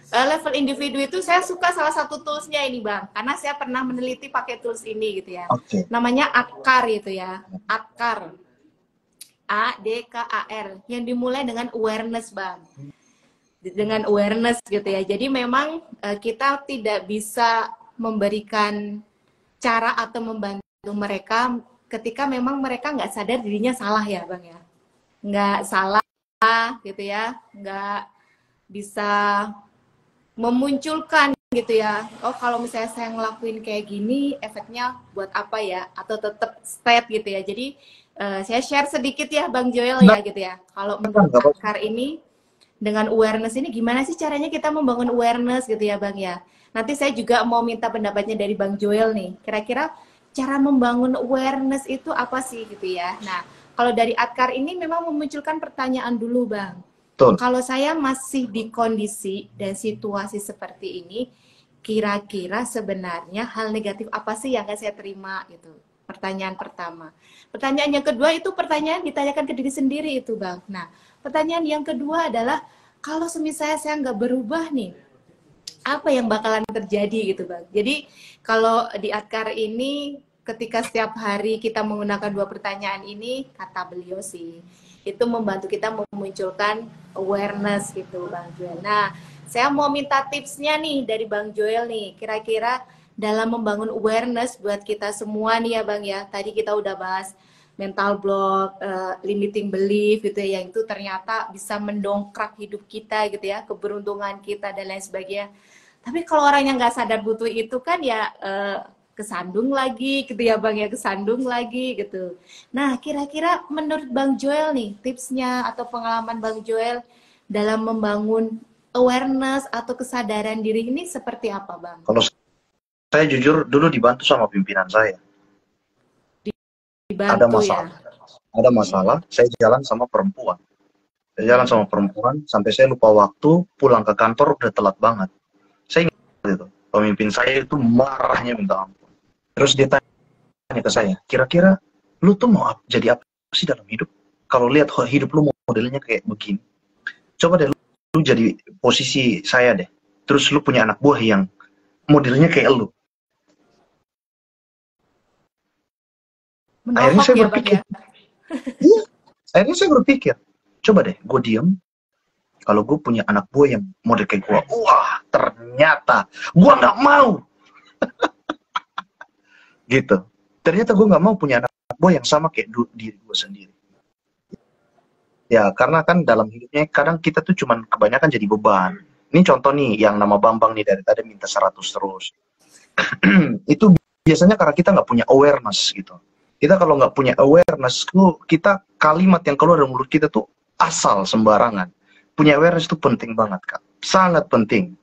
level individu itu saya suka salah satu toolsnya ini Bang, karena saya pernah meneliti pakai tools ini gitu ya. Namanya ADKAR gitu ya, ADKAR, ADKAR, yang dimulai dengan awareness Bang, dengan awareness gitu ya. Jadi memang kita tidak bisa memberikan cara atau membantu mereka ketika memang mereka nggak sadar dirinya salah ya Bang ya. Nggak salah gitu ya, nggak bisa memunculkan gitu ya. Oh kalau misalnya saya ngelakuin kayak gini, efeknya buat apa ya? Atau tetap step gitu ya. Jadi saya share sedikit ya Bang Joel ya gitu ya. Kalau menurut Akar ini dengan awareness ini gimana sih caranya kita membangun awareness gitu ya Bang ya. Nanti saya juga mau minta pendapatnya dari Bang Joel nih. Kira-kira cara membangun awareness itu apa sih gitu ya. Nah, kalau dari Akar ini memang memunculkan pertanyaan dulu Bang. Betul. Kalau saya masih di kondisi dan situasi seperti ini, kira-kira sebenarnya hal negatif apa sih yang akan saya terima gitu. Pertanyaan pertama. Pertanyaan yang kedua itu pertanyaan ditanyakan ke diri sendiri itu Bang. Nah, pertanyaan yang kedua adalah kalau misalnya saya nggak berubah nih, apa yang bakalan terjadi gitu Bang. Jadi kalau di Akar ini ketika setiap hari kita menggunakan dua pertanyaan ini, kata beliau sih, itu membantu kita memunculkan awareness gitu Bang Joel. Nah, saya mau minta tipsnya nih dari Bang Joel nih, kira-kira dalam membangun awareness buat kita semua nih ya Bang ya. Tadi kita udah bahas mental block, limiting belief gitu ya, yang itu ternyata bisa mendongkrak hidup kita gitu ya, keberuntungan kita dan lain sebagainya. Tapi kalau orang yang nggak sadar butuh itu kan ya kesandung lagi gitu ya Bang ya, kesandung lagi gitu. Nah, kira-kira menurut Bang Joel nih, tipsnya atau pengalaman Bang Joel dalam membangun awareness atau kesadaran diri ini seperti apa Bang? Kalau saya jujur dulu dibantu sama pimpinan saya. Dibantu, ada masalah, ya? Ada masalah, saya jalan sama perempuan. Saya jalan sama perempuan, sampai saya lupa waktu, pulang ke kantor udah telat banget. Saya ingat itu, pemimpin saya itu marahnya minta ampun. Terus dia tanya ke saya, kira-kira lu tuh mau jadi apa sih dalam hidup? Kalau lihat hidup lu modelnya kayak begini, coba deh lu jadi posisi saya deh. Terus lu punya anak buah yang modelnya kayak lu. Akhirnya saya berpikir, iya, akhirnya saya berpikir, coba deh gue diem, kalau gue punya anak buah yang model kayak gue, wah ternyata gue nggak mau. Gitu. Ternyata gue nggak mau punya anak buah yang sama kayak diri gue sendiri. Ya, karena kan dalam hidupnya kadang kita tuh cuman kebanyakan jadi beban. Ini contoh nih, yang nama Bambang nih dari tadi minta 100 terus. Itu biasanya karena kita nggak punya awareness gitu. Kita kalau nggak punya awareness, kita kalimat yang keluar dari mulut kita tuh asal sembarangan. Punya awareness itu penting banget, Kak. Sangat penting.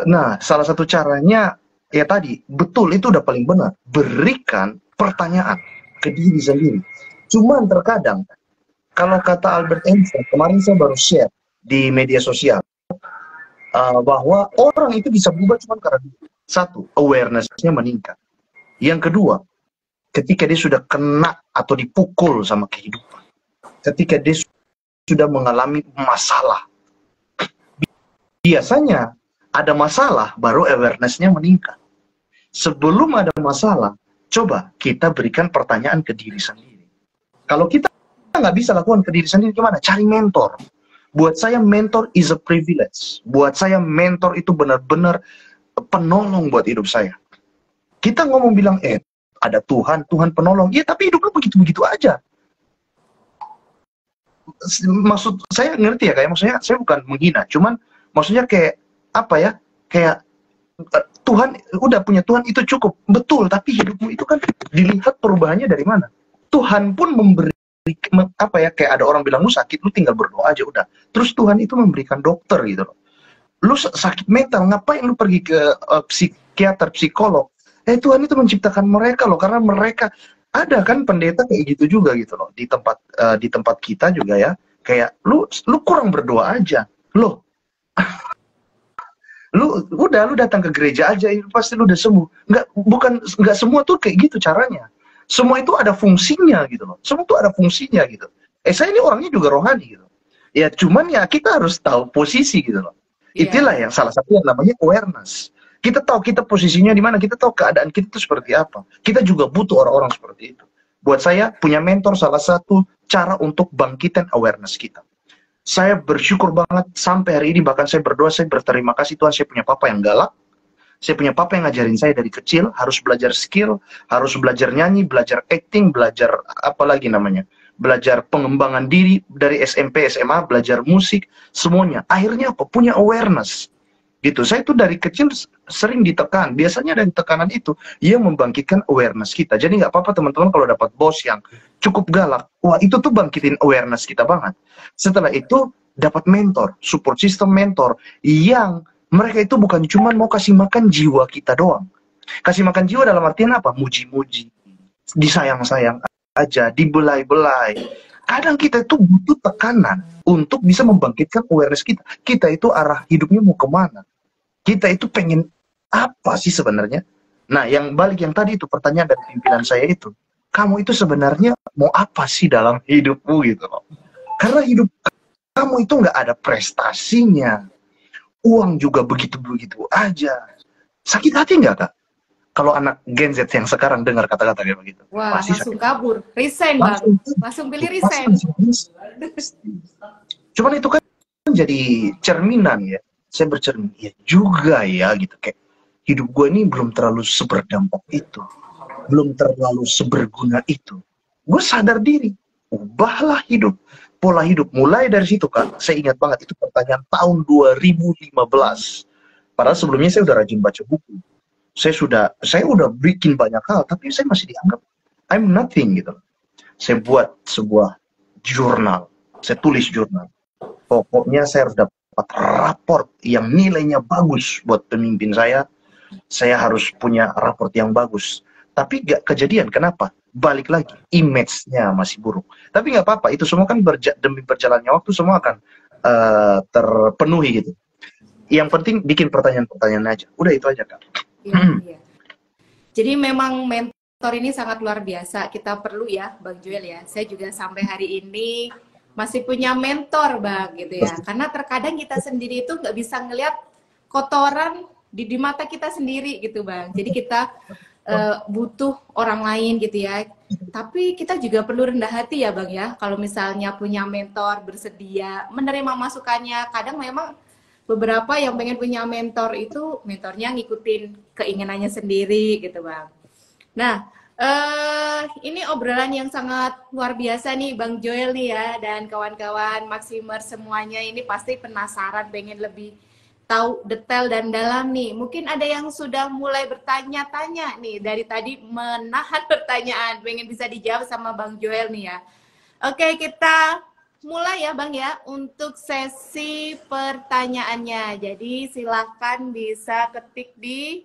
Nah, salah satu caranya, ya tadi, betul itu udah paling benar. Berikan pertanyaan ke diri sendiri. Cuman terkadang, kalau kata Albert Einstein, kemarin saya baru share di media sosial, bahwa orang itu bisa berubah cuma karena satu, awareness-nya meningkat. Yang kedua, ketika dia sudah kena atau dipukul sama kehidupan. Ketika dia sudah mengalami masalah. Biasanya, ada masalah, baru awareness-nya meningkat. Sebelum ada masalah, coba kita berikan pertanyaan ke diri sendiri. Kalau kita nggak bisa lakukan ke diri sendiri, gimana? Cari mentor. Buat saya, mentor is a privilege. Buat saya, mentor itu benar-benar penolong buat hidup saya. Kita ngomong bilang, ada Tuhan, Tuhan penolong. Iya, tapi hidup lu begitu-begitu aja. Maksud saya ngerti ya, kayak maksudnya saya bukan menghina, cuman maksudnya kayak apa ya? Kayak Tuhan, udah punya Tuhan itu cukup, betul, tapi hidupmu itu kan dilihat perubahannya dari mana. Tuhan pun memberi, apa ya, kayak ada orang bilang, lu sakit, lu tinggal berdoa aja udah. Terus Tuhan itu memberikan dokter gitu loh. Lu sakit mental, ngapain lu pergi ke psikiater, psikolog? Tuhan itu menciptakan mereka loh, karena mereka, ada kan pendeta kayak gitu juga gitu loh, di tempat kita juga ya, kayak lu kurang berdoa aja, loh. lu datang ke gereja aja, pasti lu udah sembuh. Nggak semua tuh kayak gitu caranya. Semua itu ada fungsinya gitu loh. Semua itu ada fungsinya gitu. Saya ini orangnya juga rohani gitu. Ya cuman ya kita harus tahu posisi gitu loh. Yeah. Itulah yang salah satu yang namanya awareness. Kita tahu kita posisinya di mana, kita tahu keadaan kita itu seperti apa. Kita juga butuh orang-orang seperti itu. Buat saya, punya mentor salah satu cara untuk bangkitan awareness kita. Saya bersyukur banget sampai hari ini, bahkan saya berdoa, saya berterima kasih Tuhan, saya punya papa yang galak, Saya punya papa yang ngajarin saya dari kecil, harus belajar skill, harus belajar nyanyi, belajar acting, belajar apa lagi namanya, belajar pengembangan diri dari SMP, SMA, belajar musik, semuanya. Akhirnya apa? Punya awareness. Gitu. Saya tuh dari kecil sering ditekan. Biasanya dari tekanan itu, yang membangkitkan awareness kita. Jadi nggak apa-apa teman-teman kalau dapat bos yang cukup galak. Wah, itu tuh bangkitin awareness kita banget. Setelah itu, dapat mentor, support system mentor, yang mereka itu bukan cuma mau kasih makan jiwa kita doang. Kasih makan jiwa dalam artian apa? Muji-muji, disayang-sayang aja, dibelai-belai. Kadang kita itu butuh tekanan untuk bisa membangkitkan awareness kita. Kita itu arah hidupnya mau kemana? Kita itu pengen apa sih sebenarnya? Nah, yang balik yang tadi itu pertanyaan dari pimpinan saya itu, kamu itu sebenarnya mau apa sih dalam hidupmu gitu loh? Karena hidup kamu itu nggak ada prestasinya. Uang juga begitu-begitu aja. Sakit hati nggak, Kak? Kalau anak Gen Z yang sekarang dengar kata-kata kayak begitu. Wah, pasti langsung sakit. kabur. Resign, Bang. Langsung pilih resign. Cuman itu kan jadi cerminan ya. Saya bercermin, ya juga ya gitu. Kayak hidup gue ini belum terlalu seberdampak itu. Belum terlalu seberguna itu. Gue sadar diri. Ubahlah hidup. Pola hidup. Mulai dari situ, Kak. Saya ingat banget itu pertanyaan tahun 2015. Padahal sebelumnya saya udah rajin baca buku. Saya udah bikin banyak hal, tapi saya masih dianggap I'm nothing gitu. Saya buat sebuah jurnal. Saya tulis jurnal. Pokoknya saya harus dapat raport yang nilainya bagus buat pemimpin saya. Saya harus punya raport yang bagus. Tapi gak kejadian. Kenapa? Balik lagi, image-nya masih buruk. Tapi nggak apa-apa, itu semua kan demi berjalannya waktu semua akan terpenuhi gitu. Yang penting bikin pertanyaan-pertanyaan aja. Udah itu aja, Kak. Iya. Jadi memang mentor ini sangat luar biasa. Kita perlu ya, Bang Joel ya. Saya juga sampai hari ini masih punya mentor, Bang, gitu ya. Karena terkadang kita sendiri itu nggak bisa ngelihat kotoran di mata kita sendiri gitu, Bang. Jadi kita butuh orang lain gitu ya. Tapi kita juga perlu rendah hati ya, Bang ya. Kalau misalnya punya mentor, bersedia menerima masukannya. Kadang memang beberapa yang pengen punya mentor itu mentornya ngikutin keinginannya sendiri gitu, Bang. Nah, ini obrolan yang sangat luar biasa nih, Bang Joel nih ya, dan kawan-kawan Maximers semuanya ini pasti penasaran, pengen lebih tahu detail dan dalam nih. Mungkin ada yang sudah mulai bertanya-tanya nih, dari tadi menahan pertanyaan, pengen bisa dijawab sama Bang Joel nih ya. Oke, kita mulai ya Bang ya, untuk sesi pertanyaannya. Jadi silahkan bisa ketik di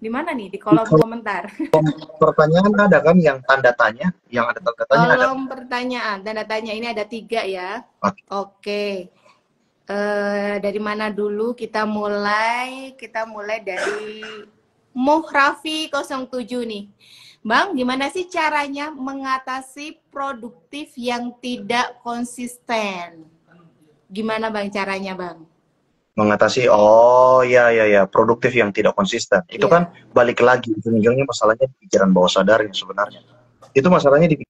mana nih? Di kolom komentar. Pertanyaan ada kan yang tanda tanya, yang ada tanda tanya. Kolom pertanyaan, tanda tanya ini ada 3 ya. Oke. Dari mana dulu kita mulai? Kita mulai dari Muhrafi 07 nih. Bang, gimana sih caranya mengatasi produktif yang tidak konsisten? Gimana Bang caranya, Bang? Mengatasi, produktif yang tidak konsisten. Itu kan balik lagi, ujung-ujungnya masalahnya di pikiran bawah sadarnya sebenarnya. Itu masalahnya di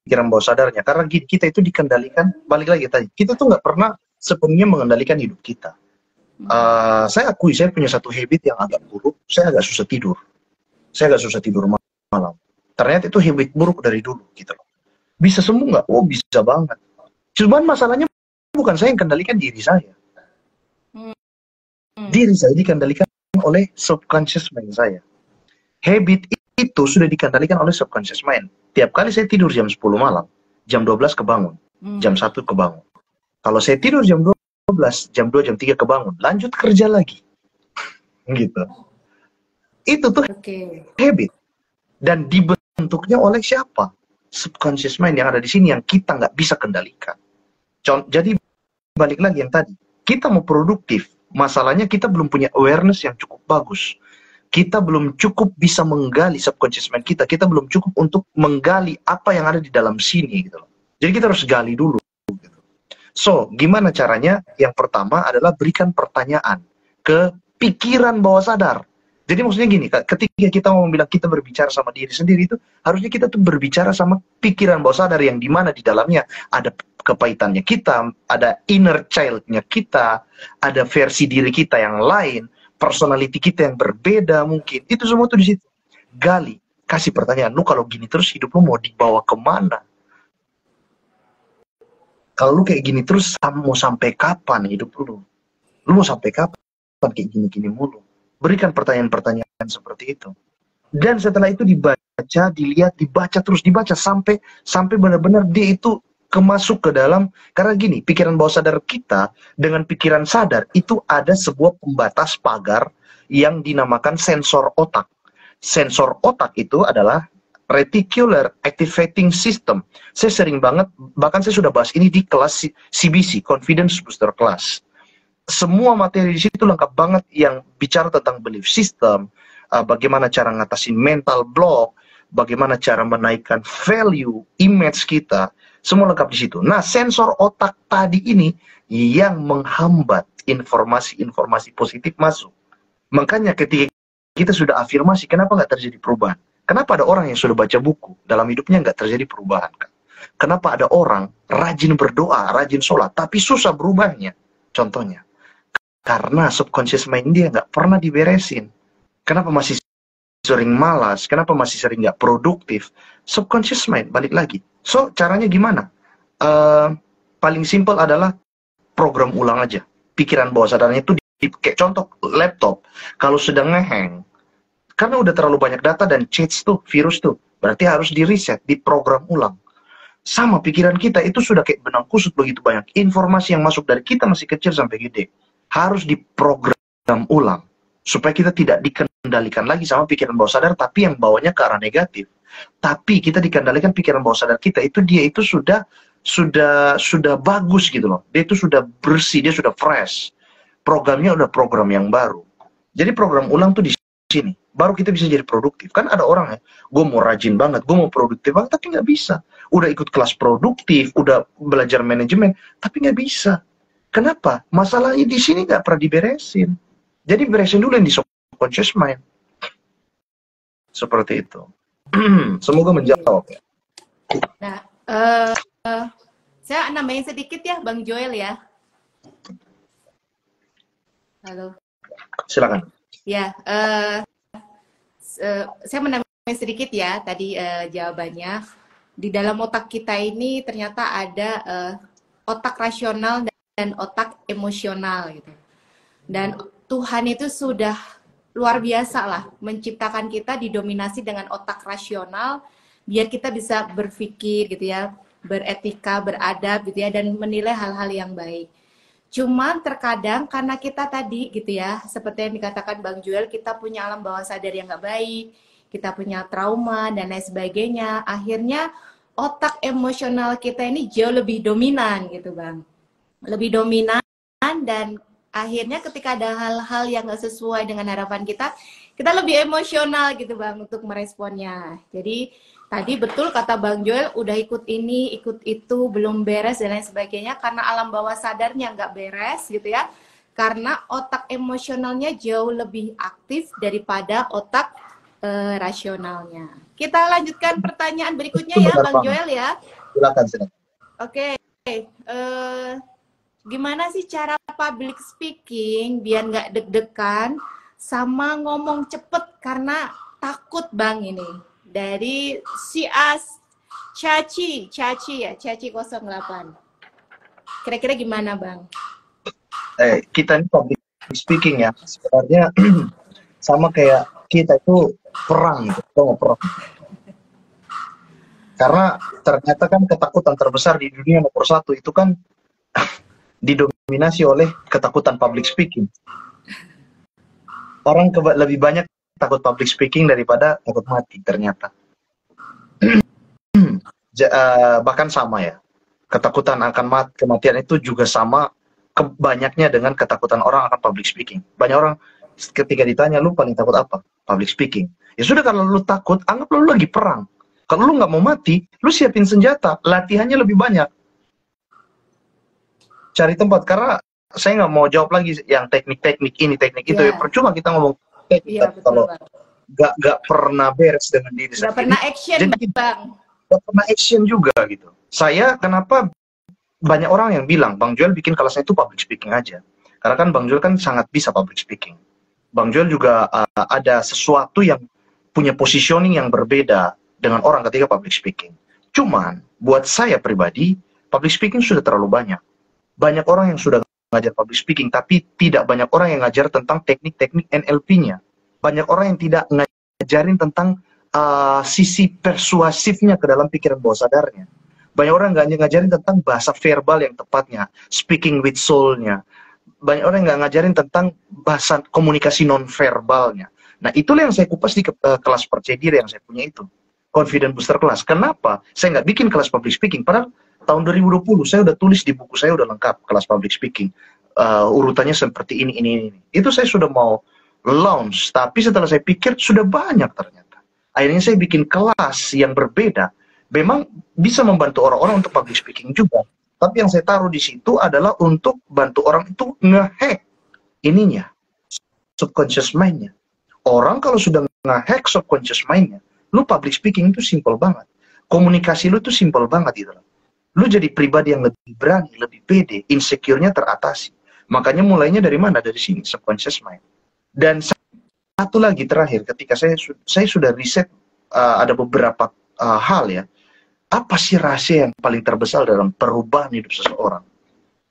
pikiran bawah sadarnya. Karena kita itu dikendalikan, balik lagi tadi, kita tuh nggak pernah sepenuhnya mengendalikan hidup kita. Saya akui, saya punya satu habit yang agak buruk, saya agak susah tidur. Saya agak susah tidur malam. Ternyata itu habit buruk dari dulu, gitu loh. Bisa sembuh nggak? Oh, bisa banget. Cuman masalahnya bukan saya yang kendalikan diri saya. Diri saya dikendalikan oleh subconscious mind saya. Habit itu sudah dikendalikan oleh subconscious mind. Tiap kali saya tidur jam 10 malam, jam 12 kebangun, jam 1 kebangun. Kalau saya tidur jam 12, jam 2, jam 3 kebangun, lanjut kerja lagi. Gitu. Itu tuh habit. Dan dibentuknya oleh siapa? Subconscious mind yang ada di sini yang kita nggak bisa kendalikan. Jadi balik lagi yang tadi, kita mau produktif, masalahnya kita belum punya awareness yang cukup bagus. Kita belum cukup bisa menggali subconscious mind kita. Kita belum cukup untuk menggali apa yang ada di dalam sini gitu loh. Jadi kita harus gali dulu. Gitu. So, gimana caranya? Yang pertama adalah berikan pertanyaan ke pikiran bawah sadar. Jadi maksudnya gini, ketika kita mau bilang kita berbicara sama diri sendiri itu, harusnya kita tuh berbicara sama pikiran bawah sadar yang dimana di dalamnya ada kepahitannya kita, ada inner child-nya kita, ada versi diri kita yang lain. personality kita yang berbeda mungkin. Itu semua tuh di situ. Gali, kasih pertanyaan, lu kalau gini terus hidup lu mau dibawa kemana? Kalau lu kayak gini terus mau sampai kapan hidup lu? Lu mau sampai kapan kayak gini-gini mulu? Berikan pertanyaan-pertanyaan seperti itu. Dan setelah itu dibaca, dilihat, dibaca terus dibaca sampai benar-benar dia itu kemasuk ke dalam. Karena gini, pikiran bawah sadar kita dengan pikiran sadar itu ada sebuah pembatas pagar yang dinamakan sensor otak. Sensor otak itu adalah reticular activating system. Saya sering banget, bahkan saya sudah bahas ini di kelas CBC, Confidence Booster Class. Semua materi di situ lengkap banget yang bicara tentang belief system, bagaimana cara ngatasin mental block, bagaimana cara menaikkan value, image kita, semua lengkap di situ. Nah, sensor otak tadi ini yang menghambat informasi-informasi positif masuk. Makanya ketika kita sudah afirmasi, kenapa nggak terjadi perubahan? Kenapa ada orang yang sudah baca buku, dalam hidupnya nggak terjadi perubahan? Kenapa ada orang rajin berdoa, rajin sholat, tapi susah berubahnya? Contohnya, karena subconscious mind dia nggak pernah diberesin. Kenapa masih sering malas? Kenapa masih sering nggak produktif? Subconscious mind, balik lagi. So, caranya gimana? Paling simpel adalah program ulang aja. Pikiran bawah sadarnya itu kayak contoh laptop. Kalau sedang ngehang, karena udah terlalu banyak data dan cheats tuh, virus tuh, berarti harus di reset, diprogram ulang. Sama pikiran kita itu sudah kayak benang kusut, begitu banyak informasi yang masuk dari kita masih kecil sampai gede. Harus diprogram ulang. Supaya kita tidak dikendalikan lagi sama pikiran bawah sadar, tapi yang bawanya ke arah negatif. Tapi kita dikendalikan pikiran bawah sadar kita, itu dia itu sudah bagus gitu loh. Dia itu sudah bersih, dia sudah fresh. Programnya udah program yang baru. Jadi program ulang tuh di sini. Baru kita bisa jadi produktif. Kan ada orang ya, gue mau rajin banget, gue mau produktif banget, tapi nggak bisa. Udah ikut kelas produktif, udah belajar manajemen, tapi nggak bisa. Kenapa? Masalahnya di sini nggak pernah diberesin. Jadi beresin dulu yang di subconscious mind. Seperti itu. Semoga menjawab ya. Nah, saya nambahin sedikit ya, Bang Joel ya. Halo. Silakan. Ya, saya menambahkan sedikit ya tadi jawabannya. Di dalam otak kita ini ternyata ada otak rasional dan otak emosional gitu. Dan Tuhan itu sudah luar biasa lah menciptakan kita didominasi dengan otak rasional biar kita bisa berpikir gitu ya, beretika, beradab gitu ya, dan menilai hal-hal yang baik. Cuman terkadang karena kita tadi gitu ya, seperti yang dikatakan Bang Joel, kita punya alam bawah sadar yang nggak baik, kita punya trauma dan lain sebagainya. Akhirnya otak emosional kita ini jauh lebih dominan gitu Bang. Lebih dominan dan akhirnya ketika ada hal-hal yang nggak sesuai dengan harapan kita lebih emosional gitu Bang untuk meresponnya. Jadi tadi betul kata Bang Joel, udah ikut ini, ikut itu, belum beres dan lain sebagainya karena alam bawah sadarnya nggak beres gitu ya. Karena otak emosionalnya jauh lebih aktif daripada otak rasionalnya. Kita lanjutkan pertanyaan berikutnya ya Bang Joel ya. Silakan. Oke. Gimana sih cara public speaking biar nggak deg-degan sama ngomong cepet karena takut Bang ini? Dari Caci ya, Caci 08. Kira-kira gimana Bang? Kita ini public speaking ya, sebenarnya sama kayak kita itu perang gitu, perang. Karena ternyata kan ketakutan terbesar di dunia nomor 1 itu kan didominasi oleh ketakutan public speaking. Orang lebih banyak takut public speaking daripada takut mati ternyata. Bahkan sama ya, ketakutan akan kematian itu juga sama banyaknya dengan ketakutan orang akan public speaking. Banyak orang ketika ditanya, lu paling takut apa? Public speaking. Ya sudah, kalau lu takut, anggap lu lagi perang. Kalau lu nggak mau mati, lu siapin senjata, latihannya lebih banyak. Cari tempat, karena saya nggak mau jawab lagi yang teknik-teknik ini, teknik itu. Ya percuma kita ngomong teknik, kalau nggak pernah beres dengan diri sendiri. Nggak pernah action, jadi, Bang. Nggak pernah action juga gitu. Saya kenapa banyak orang yang bilang Bang Joel bikin kelasnya itu public speaking aja. Karena kan Bang Joel kan sangat bisa public speaking. Bang Joel juga ada sesuatu yang punya positioning yang berbeda dengan orang ketika public speaking. Cuman, buat saya pribadi, public speaking sudah terlalu banyak. Banyak orang yang sudah ngajar public speaking, tapi tidak banyak orang yang ngajar tentang teknik-teknik NLP-nya. Banyak orang yang tidak ngajarin tentang sisi persuasifnya ke dalam pikiran bawah sadarnya. Banyak orang nggak ngajarin tentang bahasa verbal yang tepatnya, speaking with soul-nya. Banyak orang nggak ngajarin tentang bahasa komunikasi non-verbalnya. Nah, itulah yang saya kupas di kelas percaya diri yang saya punya itu. Confident Booster Class. Kenapa? Saya nggak bikin kelas public speaking. Padahal tahun 2020 saya udah tulis di buku saya udah lengkap kelas public speaking. Urutannya seperti ini. Itu saya sudah mau launch. Tapi setelah saya pikir sudah banyak ternyata. Akhirnya saya bikin kelas yang berbeda. Memang bisa membantu orang-orang untuk public speaking juga. Tapi yang saya taruh di situ adalah untuk bantu orang itu nge-hack ininya, subconscious mind-nya. Orang kalau sudah nge-hack subconscious mind-nya, lu public speaking itu simple banget. Komunikasi lu itu simple banget gitu. Lu jadi pribadi yang lebih berani, lebih pede, insecure-nya teratasi. Makanya mulainya dari mana? Dari sini, subconscious mind. Dan satu lagi terakhir, ketika saya sudah riset ada beberapa hal ya. Apa sih rahasia yang paling terbesar dalam perubahan hidup seseorang?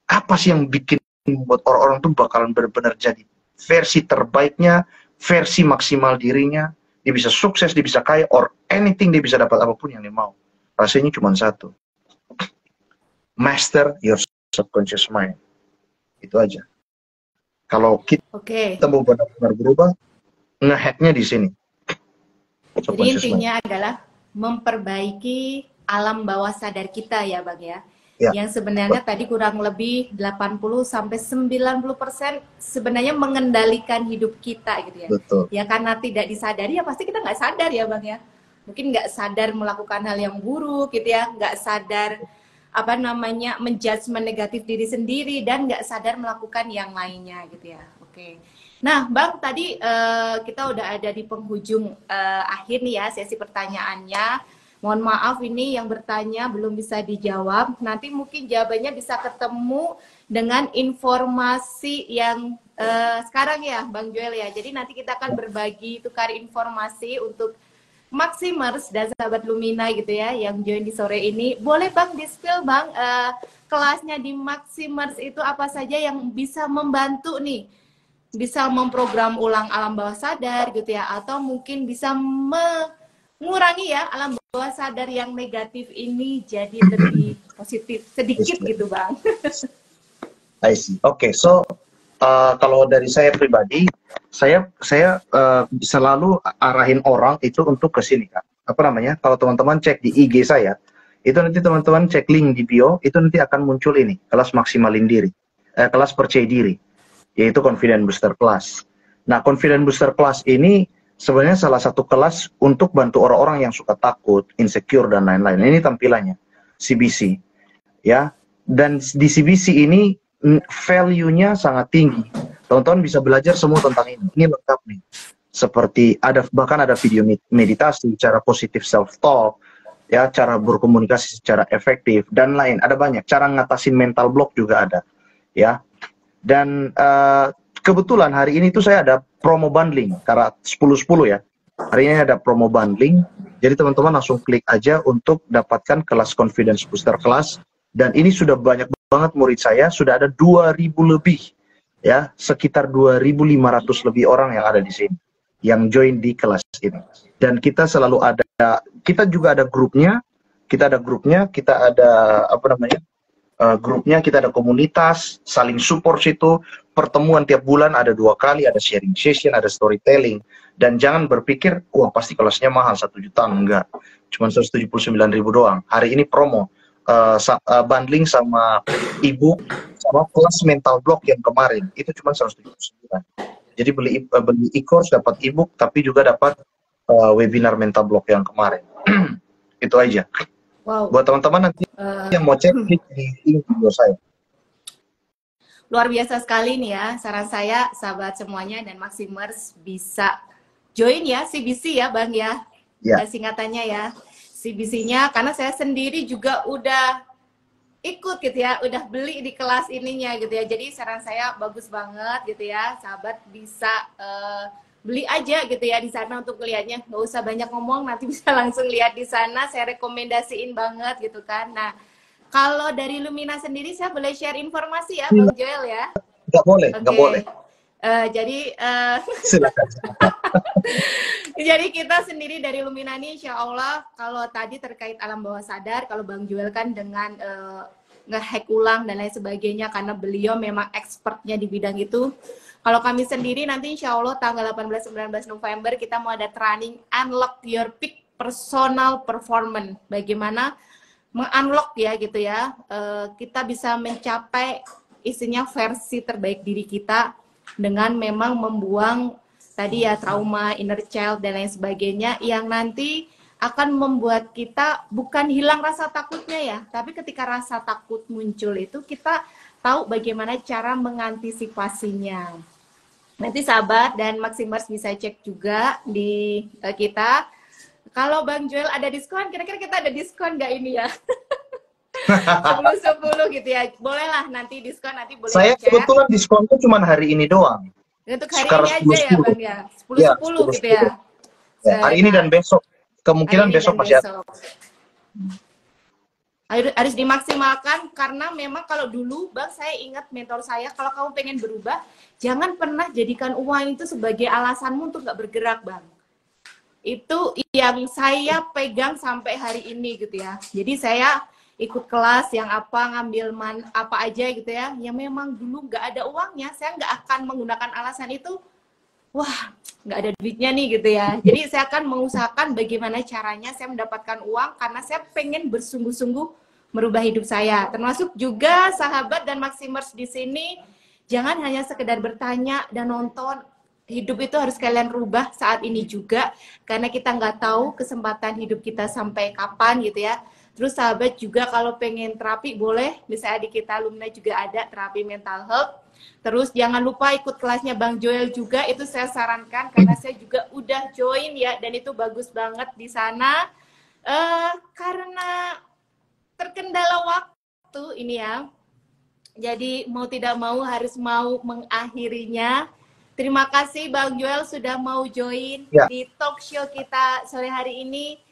Apa sih yang bikin buat orang-orang tuh bakalan benar-benar jadi versi terbaiknya, versi maksimal dirinya, dia bisa sukses, dia bisa kaya, or anything, dia bisa dapat apapun yang dia mau. Rasanya cuma satu. Master your subconscious mind. Itu aja. Kalau kita mau benar-benar berubah, nge-hacknya di sini. Jadi intinya adalah memperbaiki alam bawah sadar kita ya Bang ya. Yang sebenarnya tadi kurang lebih 80-90% sebenarnya mengendalikan hidup kita gitu ya. Betul. Ya karena tidak disadari ya pasti kita nggak sadar ya Bang ya. Mungkin nggak sadar melakukan hal yang buruk gitu ya, nggak sadar menjudgment negatif diri sendiri dan nggak sadar melakukan yang lainnya gitu ya. Oke. Nah Bang tadi kita udah ada di penghujung akhir nih ya sesi pertanyaannya. Mohon maaf ini yang bertanya belum bisa dijawab. Nanti mungkin jawabannya bisa ketemu dengan informasi yang sekarang ya Bang Joel ya. Jadi nanti kita akan berbagi tukar informasi untuk Maximers dan sahabat Lumina gitu ya yang join di sore ini. Boleh Bang di-spill Bang kelasnya di Maximers itu apa saja yang bisa membantu nih? Bisa memprogram ulang alam bawah sadar gitu ya, atau mungkin bisa mengurangi ya alam bawah sadar yang negatif ini jadi lebih positif sedikit gitu Bang. I see. Oke, so kalau dari saya pribadi, saya selalu arahin orang itu untuk ke sini Kak. Apa namanya? Kalau teman-teman cek di IG saya, itu nanti teman-teman cek link di bio, itu nanti akan muncul ini, kelas maksimalin diri, kelas percaya diri, yaitu Confident Booster Class. Nah, Confident Booster Class ini sebenarnya salah satu kelas untuk bantu orang-orang yang suka takut, insecure, dan lain-lain. Ini tampilannya, CBC. Ya, dan di CBC ini value-nya sangat tinggi. Teman-teman bisa belajar semua tentang ini. Ini lengkap nih. Seperti bahkan ada video meditasi, cara positif self-talk, ya, cara berkomunikasi secara efektif, dan lain. Ada banyak. Cara ngatasin mental block juga ada. Ya, dan kebetulan hari ini tuh saya ada promo bundling, karena 10-10 ya. Hari ini ada promo bundling, jadi teman-teman langsung klik aja untuk dapatkan kelas Confidence Booster Class. Dan ini sudah banyak banget murid saya, sudah ada 2.000 lebih, ya, sekitar 2.500 lebih orang yang ada di sini, yang join di kelas ini. Dan kita selalu ada, kita juga ada grupnya, kita ada apa namanya, grupnya, kita ada komunitas, saling support situ, pertemuan tiap bulan ada 2 kali, ada sharing session, ada storytelling, dan jangan berpikir, wah pasti kelasnya mahal 1 juta, enggak, cuma 179.000 doang. Hari ini promo, bundling sama ebook, sama kelas mental block yang kemarin, itu cuma 179. Jadi beli e-course, dapat ebook, tapi juga dapat webinar mental block yang kemarin. Itu aja. Wow. Buat teman-teman nanti yang mau cek, klik di link video saya. Luar biasa sekali nih ya, saran saya sahabat semuanya dan Maximers bisa join ya CBC ya Bang ya, singkatannya ya CBC-nya, karena saya sendiri juga udah ikut gitu ya, udah beli di kelas ininya gitu ya. Jadi saran saya bagus banget gitu ya, sahabat bisa beli aja gitu ya di sana untuk lihatnya, nggak usah banyak ngomong, nanti bisa langsung lihat di sana. Saya rekomendasiin banget gitu kan. Nah, kalau dari Lumina sendiri, saya boleh share informasi ya, Bang Joel ya? Nggak boleh, nggak boleh. Jadi Silakan. jadi kita sendiri dari Lumina ini insya Allah, kalau tadi terkait alam bawah sadar, kalau Bang Joel kan dengan nge-hack ulang dan lain sebagainya, karena beliau memang expertnya di bidang itu. Kalau kami sendiri nanti insya Allah tanggal 18-19 November kita mau ada training Unlock Your Peak Personal Performance. Bagaimana meng-unlock ya gitu ya, kita bisa mencapai isinya versi terbaik diri kita dengan memang membuang tadi ya trauma, inner child dan lain sebagainya yang nanti akan membuat kita bukan hilang rasa takutnya ya, tapi ketika rasa takut muncul itu kita tahu bagaimana cara mengantisipasinya. Nanti sahabat dan Maximers bisa cek juga di kita. Kalau Bang Joel ada diskon, kira-kira kita ada diskon nggak ini ya? 10-10 gitu ya, bolehlah nanti diskon, nanti boleh Saya cek. kebetulan diskonnya cuma hari ini doang. Untuk hari Sekarang ini aja 10-10. ya Bang ya, 10-10 gitu ya. Hari ini dan besok, kemungkinan besok masih ada. Harus dimaksimalkan, karena memang kalau dulu Bang, saya ingat mentor saya, kalau kamu pengen berubah, jangan pernah jadikan uang itu sebagai alasanmu untuk nggak bergerak Bang. Itu yang saya pegang sampai hari ini gitu ya. Jadi saya ikut kelas yang apa, ngambil apa aja gitu ya, yang memang dulu nggak ada uangnya, saya nggak akan menggunakan alasan itu, wah nggak ada duitnya nih gitu ya. Jadi saya akan mengusahakan bagaimana caranya saya mendapatkan uang, karena saya pengen bersungguh-sungguh merubah hidup saya. Termasuk juga sahabat dan Maximers di sini, jangan hanya sekedar bertanya dan nonton. Hidup itu harus kalian rubah saat ini juga, karena kita nggak tahu kesempatan hidup kita sampai kapan gitu ya. Terus sahabat juga kalau pengen terapi boleh, misalnya di kita Lumina juga ada terapi mental health. Terus jangan lupa ikut kelasnya Bang Joel juga, itu saya sarankan karena saya juga udah join ya, dan itu bagus banget di sana. Karena terkendala waktu ini ya, jadi mau tidak mau harus mau mengakhirinya. Terima kasih Bang Joel sudah mau join di talk show kita sore hari ini.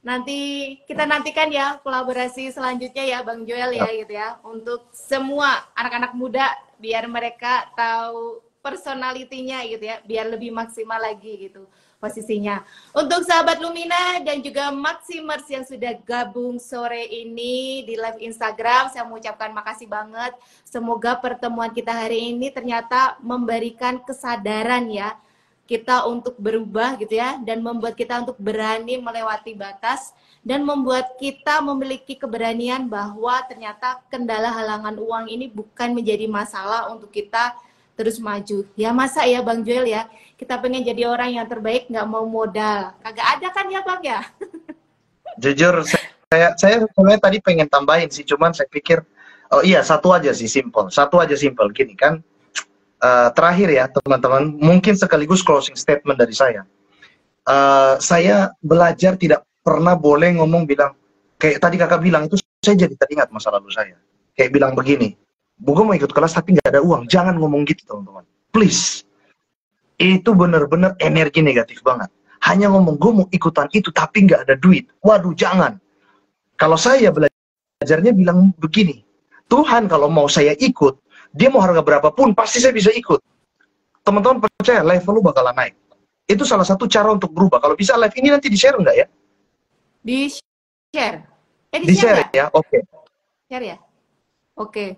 Nanti kita nantikan ya kolaborasi selanjutnya ya Bang Joel ya gitu ya, untuk semua anak-anak muda biar mereka tahu personalitinya gitu ya, biar lebih maksimal lagi gitu posisinya. Untuk sahabat Lumina dan juga Maximers yang sudah gabung sore ini di live Instagram, saya mengucapkan makasih banget. Semoga pertemuan kita hari ini ternyata memberikan kesadaran ya kita untuk berubah gitu ya, dan membuat kita untuk berani melewati batas, dan membuat kita memiliki keberanian bahwa ternyata kendala halangan uang ini bukan menjadi masalah untuk kita terus maju. Ya masa ya Bang Joel ya, kita pengen jadi orang yang terbaik nggak mau modal, kagak ada kan ya Bang ya? Jujur saya sebenarnya tadi pengen tambahin sih, cuman saya pikir oh iya satu aja simple gini kan. Terakhir ya teman-teman, mungkin sekaligus closing statement dari saya. Saya belajar tidak pernah boleh ngomong bilang, kayak tadi kakak bilang itu, saya jadi teringat masa lalu saya. Kayak bilang begini, gue mau ikut kelas tapi nggak ada uang. Jangan ngomong gitu teman-teman, please. Itu bener-bener energi negatif banget. Hanya ngomong, gue mau ikutan itu tapi nggak ada duit. Waduh, jangan. Kalau saya belajarnya bilang begini, Tuhan kalau mau saya ikut, dia mau harga berapapun, pasti saya bisa ikut. Teman-teman percaya, level lu bakalan naik. Itu salah satu cara untuk berubah. Kalau bisa live ini nanti di-share nggak ya? Di-share. Di-share ya, oke. Share ya? Oke.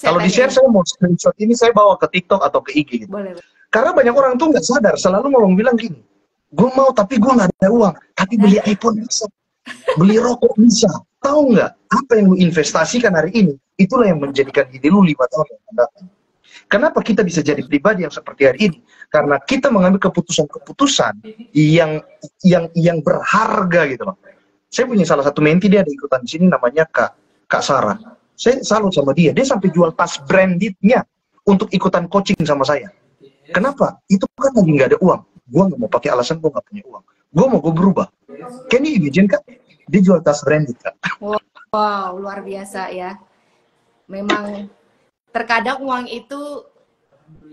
Kalau di-share saya mau screenshot ini, saya bawa ke TikTok atau ke IG gitu. Boleh. Karena banyak orang tuh nggak sadar, selalu ngomong bilang gini, gue mau tapi gue nggak ada uang, tapi beli iPhone bisa, beli rokok bisa. Tahu nggak, apa yang lu investasikan hari ini, itulah yang menjadikan diri lu 5 tahun yang akan datang. Kenapa kita bisa jadi pribadi yang seperti hari ini? Karena kita mengambil keputusan-keputusan yang berharga gitu loh. Saya punya salah satu menti, dia ada ikutan di sini, namanya Kak Sarah. Saya salut sama dia. Dia sampai jual tas brandednya untuk ikutan coaching sama saya. Kenapa? Itu kan lagi nggak ada uang. Gue nggak mau pakai alasan gue nggak punya uang. Gue mau gue berubah. Can you imagine Kak? Dia jual tas branded Kak. Wow, luar biasa ya. Memang terkadang uang itu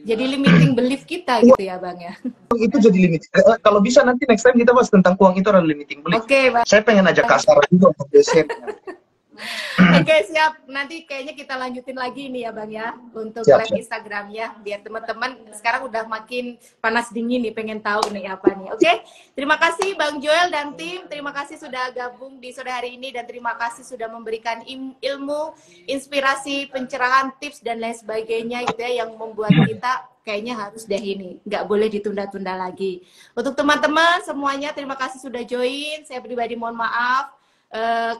jadi limiting belief kita gitu ya Bang ya. Uang itu jadi limit. Kalau bisa nanti next time kita bahas tentang uang itu adalah limiting belief. Oke, Bang. Saya pengen ajak kasar juga untuk dosen. Oke, siap. Nanti kayaknya kita lanjutin lagi nih ya Bang ya, untuk Siap, live Instagramnya, biar teman-teman sekarang udah makin panas dingin nih, pengen tahu nih apa nih. Oke, terima kasih Bang Joel dan tim, terima kasih sudah gabung di sore hari ini, dan terima kasih sudah memberikan ilmu, inspirasi, pencerahan, tips, dan lain sebagainya gitu ya, yang membuat kita kayaknya harus deh ini, nggak boleh ditunda-tunda lagi. Untuk teman-teman semuanya, terima kasih sudah join. Saya pribadi mohon maaf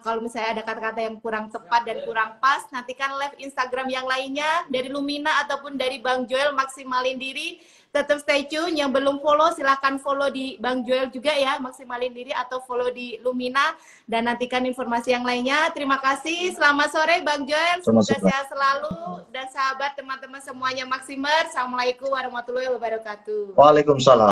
kalau misalnya ada kata-kata yang kurang tepat dan kurang pas. Nantikan live Instagram yang lainnya dari Lumina ataupun dari Bang Joel. Maksimalin diri, tetap stay tune. Yang belum follow silahkan follow di Bang Joel juga ya, maksimalin diri, atau follow di Lumina, dan nantikan informasi yang lainnya. Terima kasih, selamat sore Bang Joel, semoga sehat selalu, dan sahabat teman-teman semuanya Maximer. Assalamualaikum warahmatullahi wabarakatuh. Waalaikumsalam.